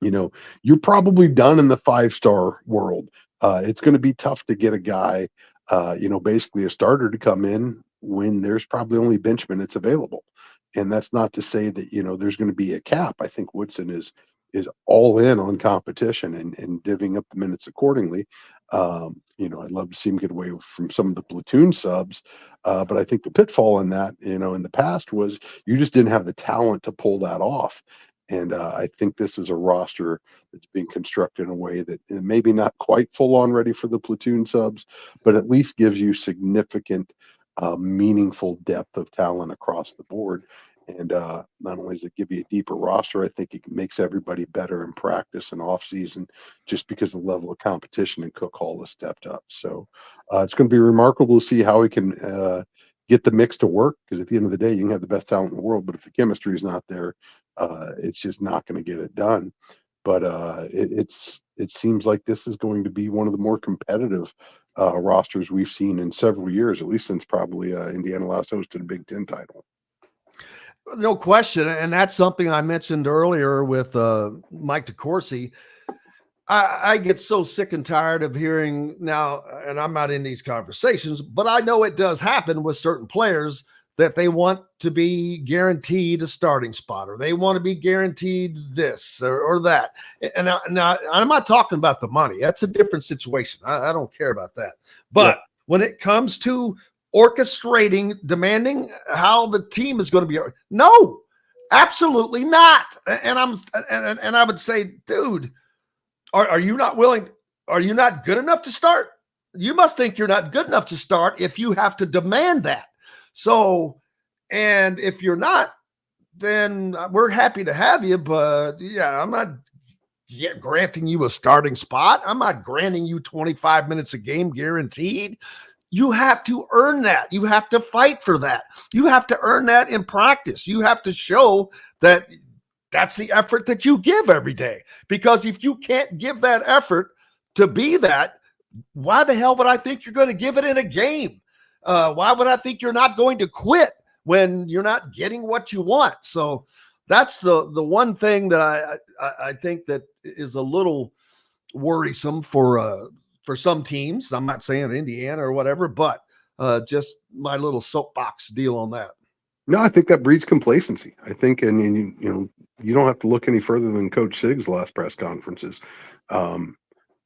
you're probably done in the 5-star world. It's going to be tough to get a guy, basically a starter to come in when there's probably only bench minutes available. And that's not to say that, there's going to be a cap. I think Woodson is all in on competition and divvying up the minutes accordingly. I'd love to see him get away from some of the platoon subs. But I think the pitfall in that, in the past was you just didn't have the talent to pull that off. And I think this is a roster that's being constructed in a way that maybe not quite full on ready for the platoon subs, but at least gives you significant, meaningful depth of talent across the board. And not only does it give you a deeper roster, I think it makes everybody better in practice and off season just because the level of competition in Cook Hall has stepped up. So it's going to be remarkable to see how we can get the mix to work, because at the end of the day, you can have the best talent in the world, but if the chemistry is not there, it's just not going to get it done. But it seems like this is going to be one of the more competitive rosters we've seen in several years, at least since probably Indiana last hosted a Big Ten title. No question. And that's something I mentioned earlier with Mike DeCourcy. I get so sick and tired of hearing now, and I'm not in these conversations, but I know it does happen with certain players that they want to be guaranteed a starting spot, or they want to be guaranteed this or that. And now I'm not talking about the money. That's a different situation. I don't care about that. But when it comes to orchestrating, demanding how the team is going to be, no, absolutely not. And I would say, dude, are you not willing? Are you not good enough to start? You must think you're not good enough to start if you have to demand that. So, and if you're not, then we're happy to have you. But yeah, I'm not granting you a starting spot. I'm not granting you 25 minutes a game guaranteed. You have to earn that. You have to fight for that. You have to earn that in practice. You have to show that that's the effort that you give every day. Because if you can't give that effort to be that, why the hell would I think you're going to give it in a game? Why would I think you're not going to quit when you're not getting what you want? So that's the one thing that I think that is a little worrisome for some teams. I'm not saying Indiana or whatever, but just my little soapbox deal on that. No, I think that breeds complacency. I think, and you don't have to look any further than Coach Sig's last press conferences. Um,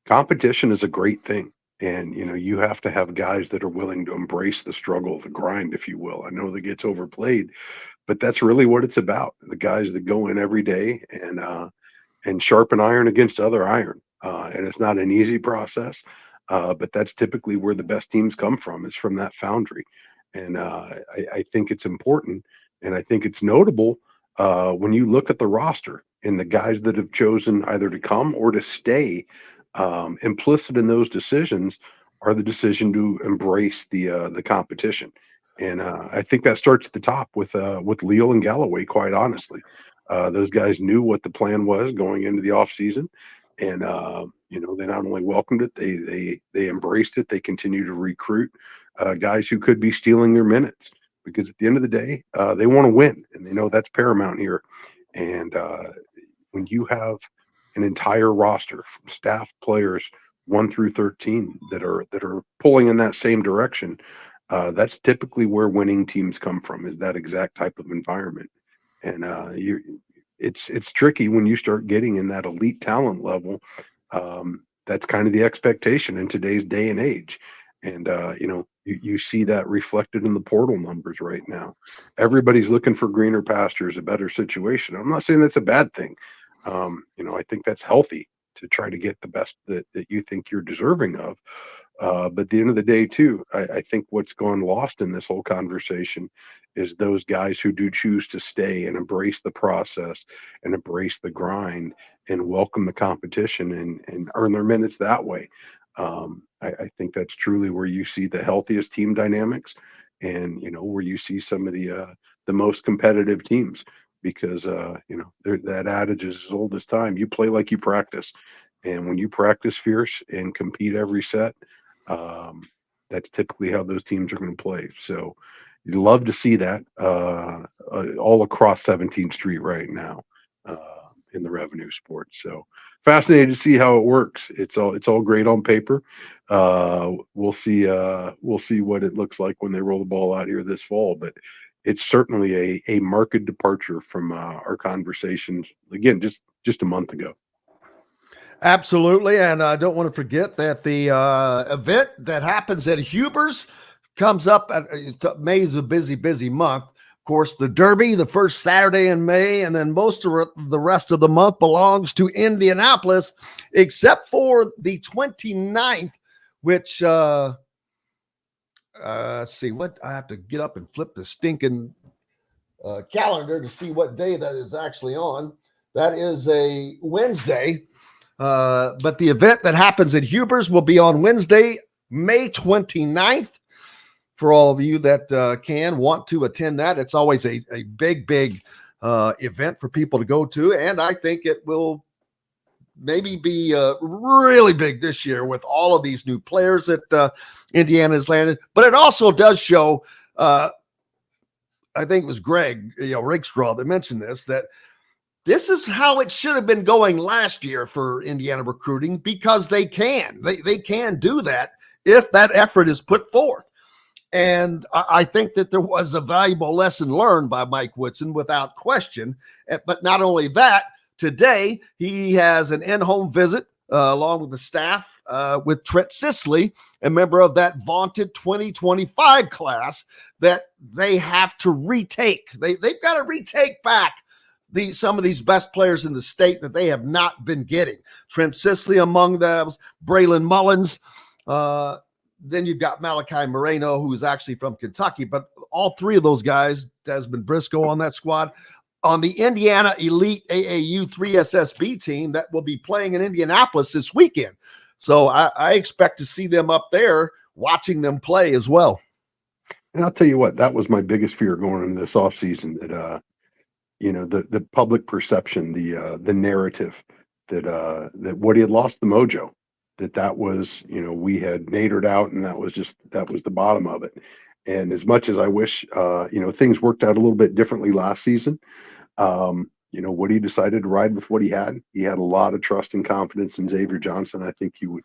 Competition is a great thing. And, you have to have guys that are willing to embrace the struggle, the grind, if you will. I know that gets overplayed, but that's really what it's about. The guys that go in every day and sharpen iron against other iron. And it's not an easy process, but that's typically where the best teams come from, is from that foundry. And I think it's important, and I think it's notable when you look at the roster and the guys that have chosen either to come or to stay. Implicit in those decisions are the decision to embrace the competition. And I think that starts at the top with Leal and Galloway. Quite honestly, those guys knew what the plan was going into the off season, and they not only welcomed it, they embraced it. They continue to recruit guys who could be stealing their minutes, because at the end of the day, they want to win, and they know that's paramount here. And when you have an entire roster from staff, players 1 through 13 that are pulling in that same direction, that's typically where winning teams come from, is that exact type of environment. And it's tricky when you start getting in that elite talent level. That's kind of the expectation in today's day and age. And you see that reflected in the portal numbers right now. Everybody's looking for greener pastures, a better situation. I'm not saying that's a bad thing. I think that's healthy to try to get the best that you think you're deserving of. But at the end of the day, too, I think what's gone lost in this whole conversation is those guys who do choose to stay and embrace the process and embrace the grind and welcome the competition and earn their minutes that way. I think that's truly where you see the healthiest team dynamics, and where you see some of the most competitive teams. Because that adage is as old as time. You play like you practice, and when you practice fierce and compete every set, that's typically how those teams are going to play. So you'd love to see that all across 17th Street right now in the revenue sports. So fascinated to see how it works. It's all great on paper. We'll see what it looks like when they roll the ball out here this fall, but it's certainly a marked departure from our conversations, again, just a month ago. Absolutely. And I don't want to forget that the event that happens at Huber's comes up. May is a busy month. Of course, the Derby, the first Saturday in May, and then most of the rest of the month belongs to Indianapolis, except for the 29th, which let's see, what I have to get up and flip the stinking calendar to see what day that is actually on. That is a Wednesday. But the event that happens at Huber's will be on Wednesday, May 29th. For all of you that want to attend that, it's always a big event for people to go to. And I think it will maybe be really big this year with all of these new players that Indiana has landed. But it also does show, I think it was Greg, Rakestraw that mentioned that this is how it should have been going last year for Indiana recruiting, because they can do that if that effort is put forth. And I think that there was a valuable lesson learned by Mike Woodson without question. But not only that, today he has an in-home visit along with the staff with Trent Sisley, a member of that vaunted 2025 class that they have to retake. They've got to retake back some of these best players in the state that they have not been getting. Trent Sisley among them, Braylon Mullins. Then you've got Malachi Moreno, who's actually from Kentucky. But all three of those guys, Desmond Briscoe on that squad, on the Indiana Elite AAU 3SSB team that will be playing in Indianapolis this weekend. So I expect to see them up there watching them play as well. And I'll tell you what, that was my biggest fear going into this offseason, that the public perception, the narrative that Woody had lost the mojo, that was, we had nadered out, and that was the bottom of it. And as much as I wish, things worked out a little bit differently last season, Woody decided to ride with what he had. He had a lot of trust and confidence in Xavier Johnson. I think you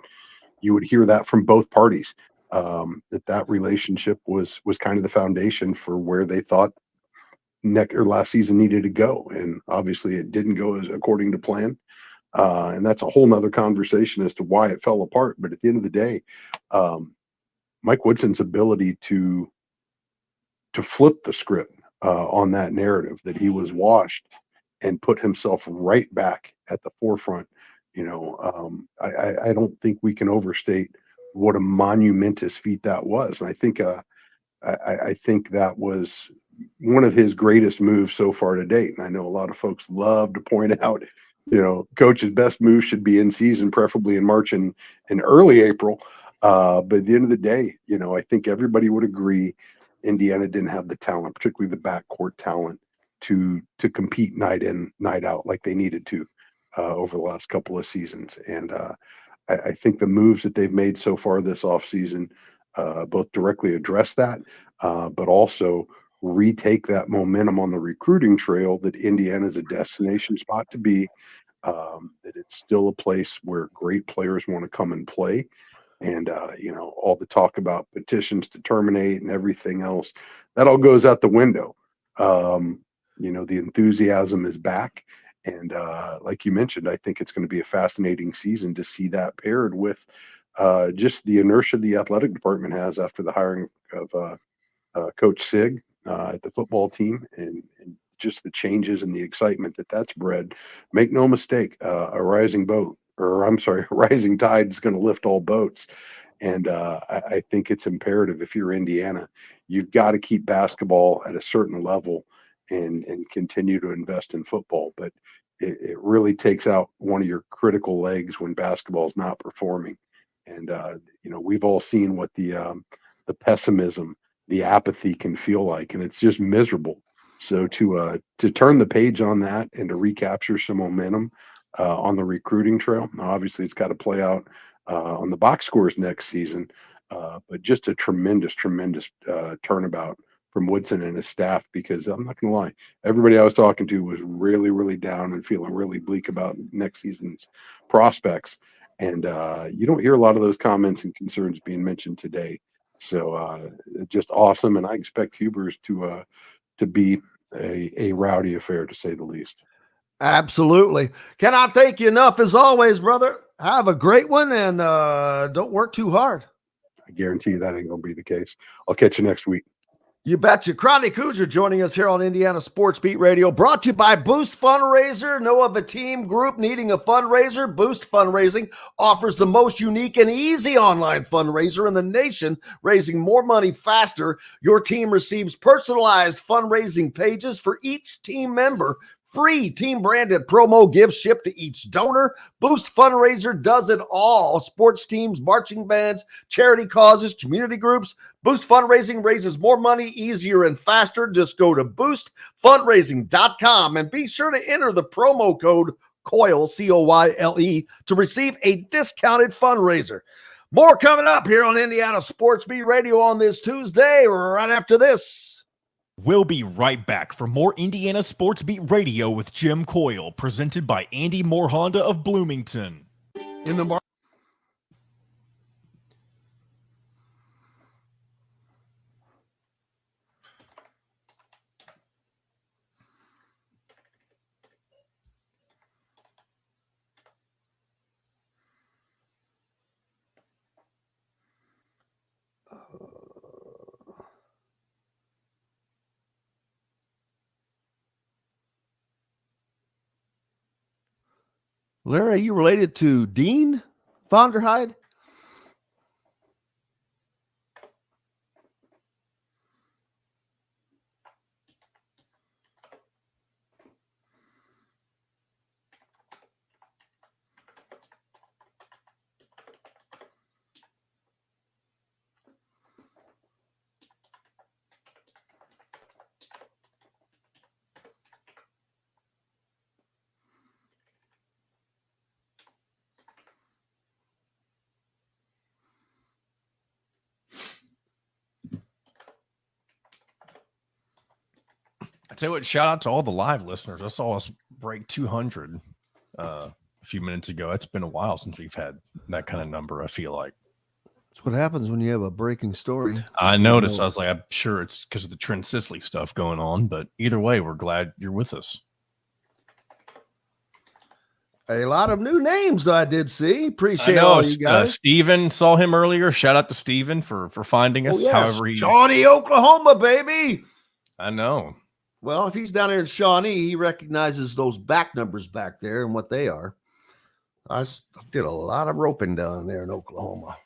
would hear that from both parties, that relationship was kind of the foundation for where they thought last season needed to go, and obviously it didn't go as according to plan. And that's a whole nother conversation as to why it fell apart. But at the end of the day, Mike Woodson's ability to flip the script on that narrative that he was washed and put himself right back at the forefront. I don't think we can overstate what a monumentous feat that was. And I think that was one of his greatest moves so far to date. And I know a lot of folks love to point out, coach's best move should be in season, preferably in March and early April. But at the end of the day, I think everybody would agree Indiana didn't have the talent, particularly the backcourt talent, to compete night in, night out like they needed to over the last couple of seasons. And I think the moves that they've made so far this offseason both directly address that, but also retake that momentum on the recruiting trail that Indiana is a destination spot to be, that it's still a place where great players want to come and play. And, all the talk about petitions to terminate and everything else, that all goes out the window. The enthusiasm is back. And like you mentioned, I think it's going to be a fascinating season to see that paired with just the inertia the athletic department has after the hiring of Coach Sig at the football team, and just the changes and the excitement that's bred. Make no mistake, a rising tide is going to lift all boats. And I think it's imperative, if you're Indiana, you've got to keep basketball at a certain level and continue to invest in football. But it really takes out one of your critical legs when basketball is not performing. And we've all seen what the pessimism, the apathy can feel like, and it's just miserable. So to turn the page on that and to recapture some momentum on the recruiting trail, now obviously it's got to play out on the box scores next season, but just a tremendous turnabout from Woodson and his staff, because I'm not going to lie, everybody I was talking to was really, really down and feeling really bleak about next season's prospects. And you don't hear a lot of those comments and concerns being mentioned today. So just awesome. And I expect Hubers to be a rowdy affair, to say the least. Absolutely. Cannot thank you enough, as always, brother. Have a great one, and don't work too hard. I guarantee you that ain't going to be the case. I'll catch you next week. You betcha. Chronic Hoosier joining us here on Indiana Sports Beat Radio, brought to you by Boost Fundraiser. Know of a team group needing a fundraiser? Boost Fundraising offers the most unique and easy online fundraiser in the nation, raising more money faster. Your team receives personalized fundraising pages for each team member. Free team-branded promo gifts shipped to each donor. Boost Fundraiser does it all. Sports teams, marching bands, charity causes, community groups. Boost Fundraising raises more money easier and faster. Just go to boostfundraising.com and be sure to enter the promo code COYLE, COYLE, to receive a discounted fundraiser. More coming up here on Indiana Sports Beat Radio on this Tuesday, right after this. We'll be right back for more Indiana Sports Beat Radio with Jim Coyle, presented by Andy Moore Honda of Bloomington. In the market. Larry, are you related to Dean Vonderheide? I tell you what, shout out to all the live listeners. I saw us break 200 a few minutes ago. It's been a while since we've had that kind of number, I feel like. That's what happens when you have a breaking story. I noticed. I was like, I'm sure it's because of the Trent Sisley stuff going on, but either way, we're glad you're with us. A lot of new names I did see. Appreciate all you guys. Steven, saw him earlier. Shout out to Steven for finding us. Yes. However, Shawnee, Oklahoma, baby. I know. Well, if he's down there in Shawnee, he recognizes those back numbers back there and what they are. I did a lot of roping down there in Oklahoma.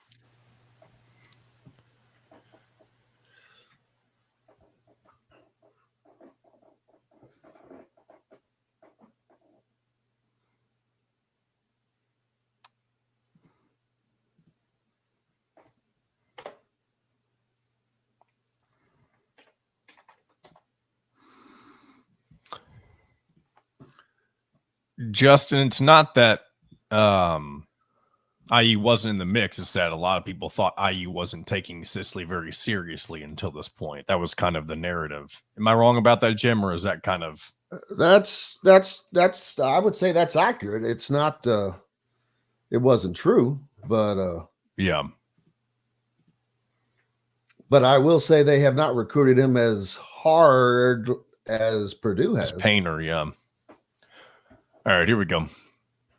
Justin, it's not that IU wasn't in the mix. It's that a lot of people thought IU wasn't taking Sisley very seriously until this point. That was kind of the narrative. Am I wrong about that, Jim, or is that kind of that's I would say that's accurate. It's not it wasn't true, but yeah. But I will say they have not recruited him as hard as Purdue has. As Painter, yeah. All right, here we go.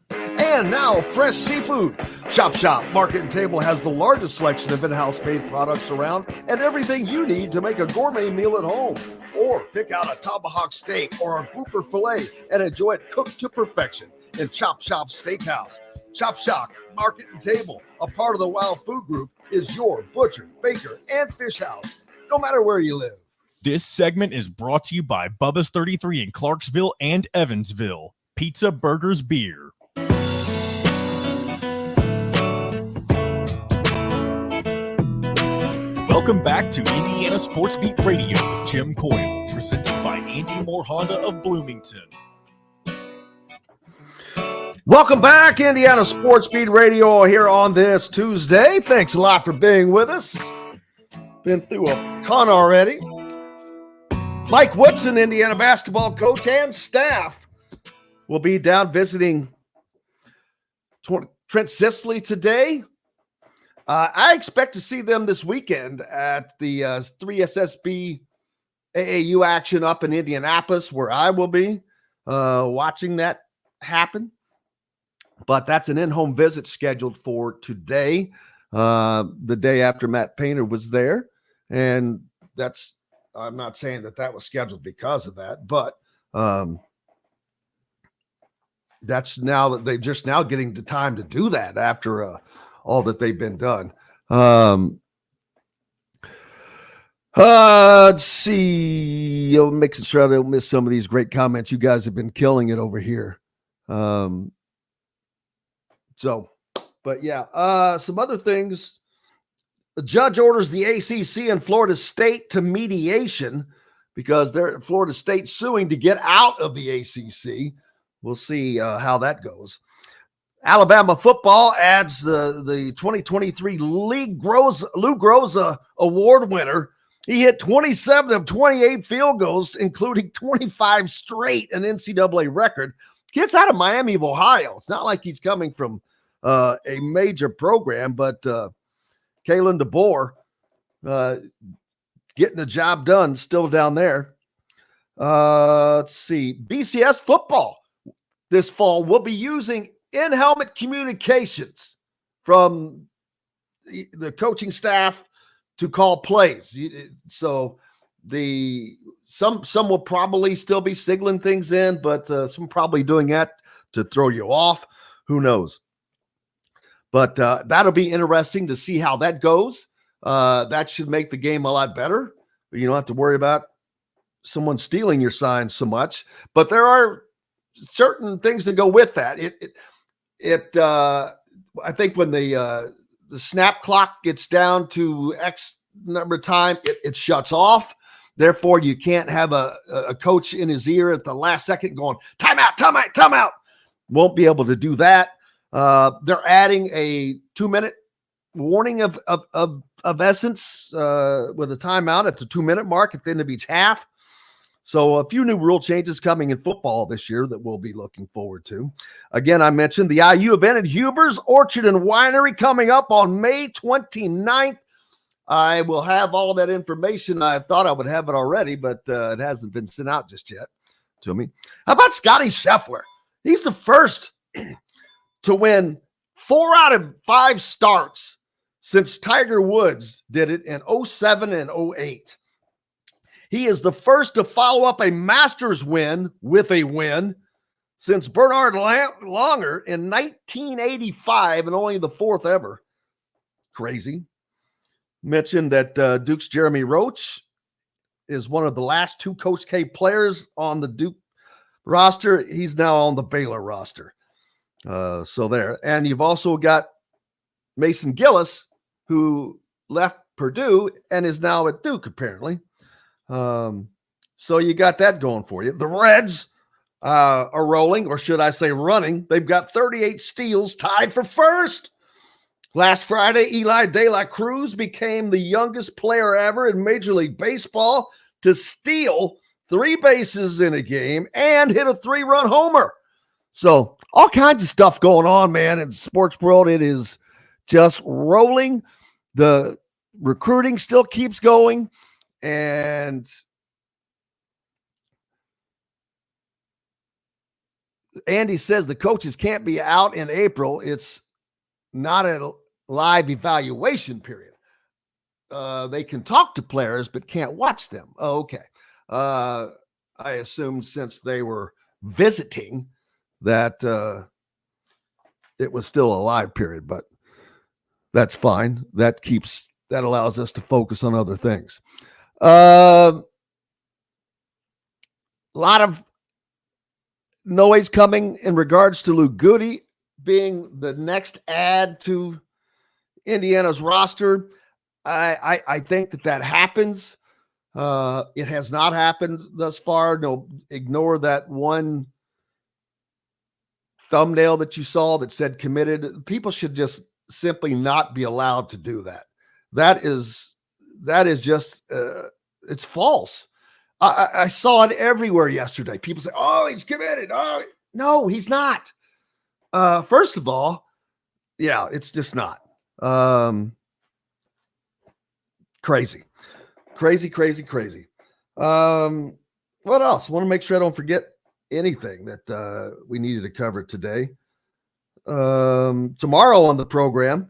And now, fresh seafood. Chop Shop Market and Table has the largest selection of in-house made products around and everything you need to make a gourmet meal at home. Or pick out a tomahawk steak or a grouper filet and enjoy it cooked to perfection in Chop Shop Steakhouse. Chop Shop Market and Table, a part of the Wild Food Group, is your butcher, baker, and fish house, no matter where you live. This segment is brought to you by Bubba's 33 in Clarksville and Evansville. Pizza, burgers, beer. Welcome back to Indiana Sports Beat Radio with Jim Coyle, presented by Andy Moore Honda of Bloomington. Welcome back, Indiana Sports Beat Radio here on this Tuesday. Thanks a lot for being with us. Been through a ton already. Mike Woodson, Indiana basketball coach and staff, will be down visiting Trent Sisley today. I expect to see them this weekend at the 3SSB AAU action up in Indianapolis, where I will be watching that happen. But that's an in-home visit scheduled for today, the day after Matt Painter was there. And I'm not saying that was scheduled because of that, but that's now that they're just now getting the time to do that after all that they've been done. Let's see. Making sure I don't miss some of these great comments. You guys have been killing it over here. But yeah, some other things. The judge orders the ACC and Florida State to mediation because they're Florida State suing to get out of the ACC. We'll see how that goes. Alabama football adds the 2023 Lou Groza Award winner. He hit 27 of 28 field goals, including 25 straight, an NCAA record. Kid's out of Miami of Ohio. It's not like he's coming from a major program, but Kalen DeBoer getting the job done still down there. Let's see. BCS football this fall will be using in-helmet communications from the coaching staff to call plays. So some will probably still be signaling things in, but some probably doing that to throw you off. Who knows? But that'll be interesting to see how that goes. That should make the game a lot better. You don't have to worry about someone stealing your signs so much. But there are certain things that go with that. I think when the snap clock gets down to X number of time, it shuts off. Therefore, you can't have a coach in his ear at the last second going, timeout, timeout, timeout. Won't be able to do that. They're adding a 2-minute warning of essence with a timeout at the 2-minute mark at the end of each half. So a few new rule changes coming in football this year that we'll be looking forward to. Again, I mentioned the IU event at Huber's Orchard and Winery coming up on May 29th. I will have all that information. I thought I would have it already, but it hasn't been sent out just yet to me. How about Scotty Scheffler? He's the first to win 4 out of 5 starts since Tiger Woods did it in 07 and 08. He is the first to follow up a Masters win with a win since Bernard Langer in 1985 and only the 4th ever. Crazy. Mentioned that Duke's Jeremy Roach is one of the last 2 Coach K players on the Duke roster. He's now on the Baylor roster. So there. And you've also got Mason Gillis, who left Purdue and is now at Duke, apparently. So you got that going for you. The Reds are rolling, or should I say running. They've got 38 steals, tied for first. Last Friday, Eli De La Cruz became the youngest player ever in Major League Baseball to steal 3 bases in a game and hit a 3-run homer. So all kinds of stuff going on, man. In the sports world, it is just rolling. The recruiting still keeps going. And Andy says the coaches can't be out in April. It's not a live evaluation period. They can talk to players, but can't watch them. Oh, okay. I assumed since they were visiting that it was still a live period, but that's fine. That allows us to focus on other things. A lot of noise coming in regards to Luke Goody being the next add to Indiana's roster. I think that happens. It has not happened thus far. No, ignore that one thumbnail that you saw that said committed. People should just simply not be allowed to do that. That is just it's false. I saw it everywhere yesterday. People say, "Oh, he's committed." Oh, no, he's not. First of all, yeah, it's just not. Crazy. What else? I want to make sure I don't forget anything that we needed to cover today. Tomorrow on the program,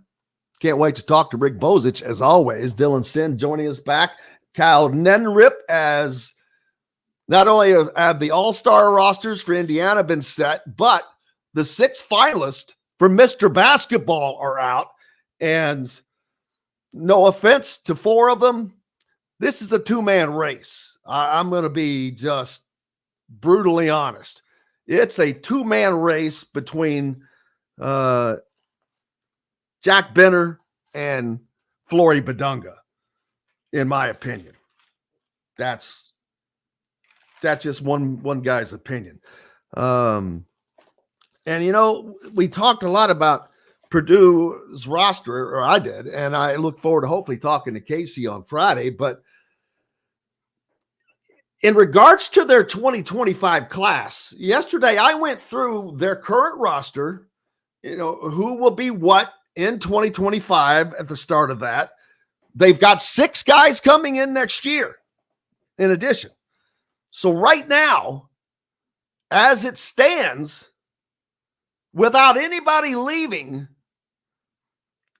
can't wait to talk to Rick Bozich as always. Dylan Sin joining us back. Kyle Nenrip, as not only have the all-star rosters for Indiana been set, but the 6 finalists for Mr. Basketball are out. And no offense to 4 of them, this is a 2-man race. I'm going to be just brutally honest. It's a 2-man race between Jack Benner and Flory Badunga, in my opinion. That's just one guy's opinion. And, we talked a lot about Purdue's roster, or I did, and I look forward to hopefully talking to Casey on Friday. But in regards to their 2025 class, yesterday I went through their current roster, who will be what in 2025 at the start of that. They've got 6 guys coming in next year in addition. So right now, as it stands, without anybody leaving,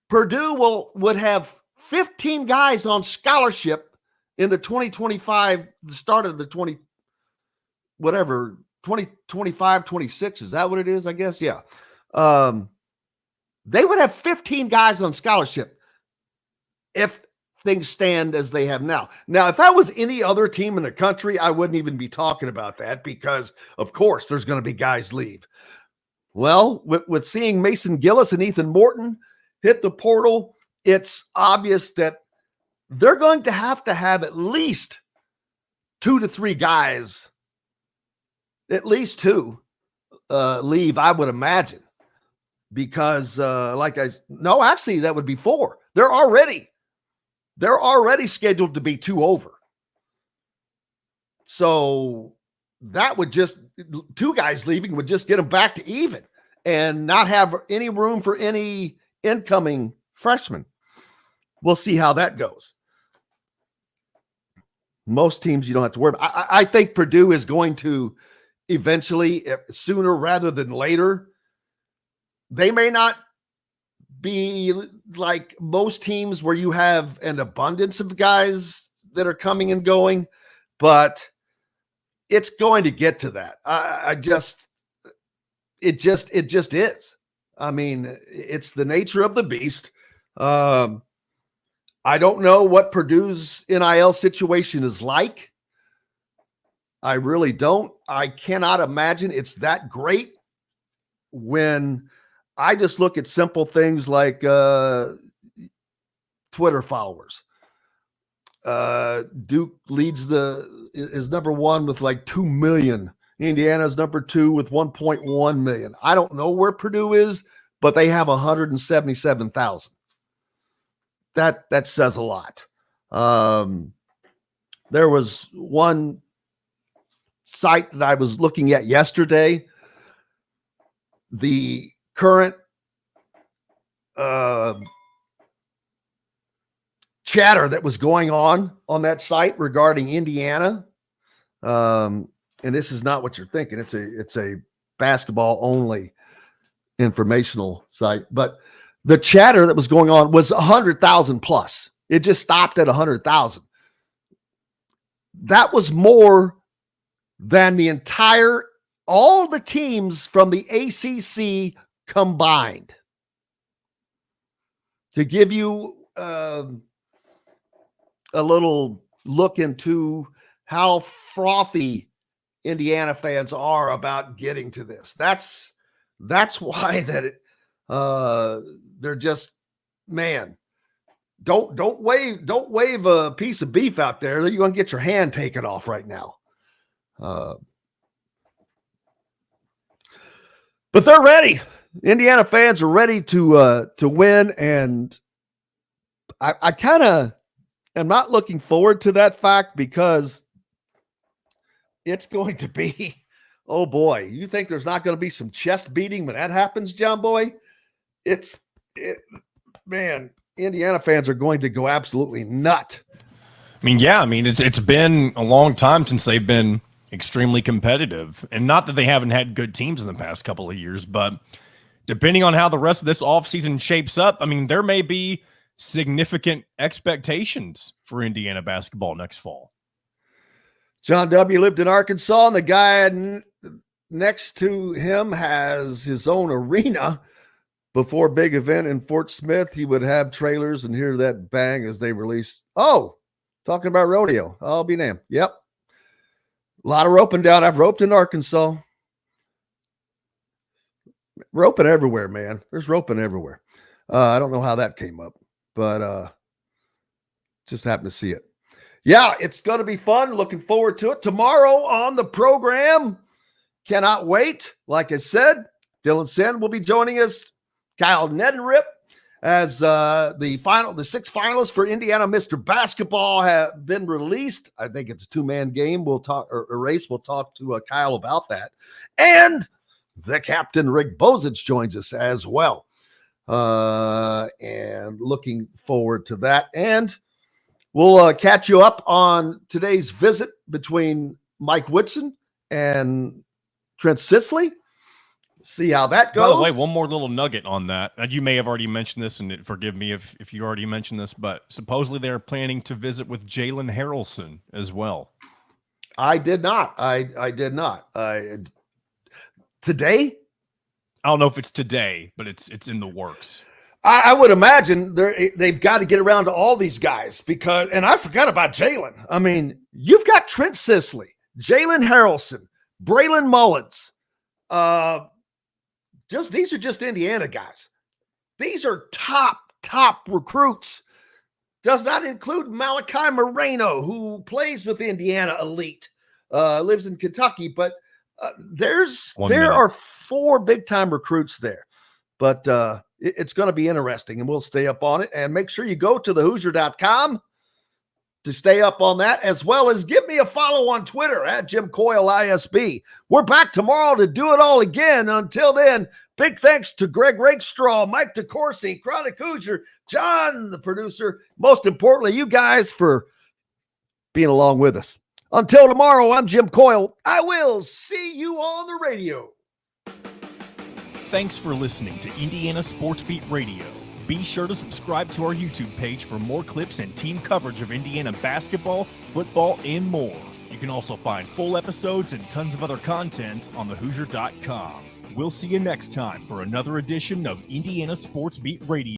Purdue would have 15 guys on scholarship in the 2025, the start of the 2025, 26. Is that what it is? I guess. Yeah. They would have 15 guys on scholarship if things stand as they have now. Now, if that was any other team in the country, I wouldn't even be talking about that because, of course, there's going to be guys leave. Well, with seeing Mason Gillis and Ethan Morton hit the portal, it's obvious that they're going to have at least 2 to 3 guys, at least 2, leave, I would imagine. Because actually that would be 4. They're already scheduled to be 2 over. So that would just, 2 guys leaving would just get them back to even and not have any room for any incoming freshmen. We'll see how that goes. Most teams you don't have to worry about. I think Purdue is going to eventually, sooner rather than later. They may not be like most teams where you have an abundance of guys that are coming and going, but it's going to get to that. It just is. I mean, it's the nature of the beast. I don't know what Purdue's NIL situation is like. I really don't. I cannot imagine it's that great when I just look at simple things like Twitter followers. Duke is number 1 with like 2 million. Indiana's number 2 with 1.1 million. I don't know where Purdue is, but they have 177,000. That says a lot. There was one site that I was looking at yesterday. The current chatter that was going on that site regarding Indiana. And this is not what you're thinking. It's a basketball only informational site, but the chatter that was going on was 100,000 plus. It just stopped at 100,000. That was more than all the teams from the ACC combined. To give you a little look into how frothy Indiana fans are about getting to this. That's why they're just, man, don't wave a piece of beef out there that you're going to get your hand taken off right now. But they're ready. Indiana fans are ready to win, and I kind of am not looking forward to that fact because it's going to be, oh boy, you think there's not going to be some chest beating when that happens, John Boy? Man, Indiana fans are going to go absolutely nut. I mean, yeah, it's been a long time since they've been extremely competitive, and not that they haven't had good teams in the past couple of years, but depending on how the rest of this offseason shapes up, I mean, there may be significant expectations for Indiana basketball next fall. John W. lived in Arkansas, and the guy next to him has his own arena. Before big event in Fort Smith, he would have trailers and hear that bang as they release. Oh, talking about rodeo. I'll be damned. Yep. A lot of roping down. I've roped in Arkansas. Roping everywhere, man. There's roping everywhere. I don't know how that came up, but just happened to see it. Yeah, it's going to be fun. Looking forward to it. Tomorrow on the program. Cannot wait. Like I said, Dylan Sen will be joining us. Kyle Nedenrip as the 6 finalists for Indiana Mr. Basketball have been released. I think it's a 2-man game. We'll talk or a race. We'll talk to Kyle about that. And the captain, Rick Bozich, joins us as well. And looking forward to that. And we'll catch you up on today's visit between Mike Woodson and Trent Sisley. See how that goes. By the way, one more little nugget on that. You may have already mentioned this, and forgive me if you already mentioned this, but supposedly they're planning to visit with Jalen Harrelson as well. I did not. I did not. Today? I don't know if it's today, but it's in the works. I would imagine they've got to get around to all these guys because, and I forgot about Jalen. I mean, you've got Trent Sisley, Jalen Harrelson, Braylon Mullins. These are just Indiana guys. These are top recruits. Does not include Malachi Moreno, who plays with Indiana Elite, lives in Kentucky. But there are 4 big-time recruits there. But it's going to be interesting, and we'll stay up on it. And make sure you go to thehoosier.com to stay up on that, as well as give me a follow on Twitter at Jim Coyle ISB. We're back tomorrow to do it all again. Until then, big thanks to Greg Rakestraw, Mike DeCourcy, Chronic Hoosier, John, the producer. Most importantly, you guys for being along with us. Until tomorrow, I'm Jim Coyle. I will see you on the radio. Thanks for listening to Indiana Sports Beat Radio. Be sure to subscribe to our YouTube page for more clips and team coverage of Indiana basketball, football, and more. You can also find full episodes and tons of other content on thehoosier.com. We'll see you next time for another edition of Indiana Sports Beat Radio.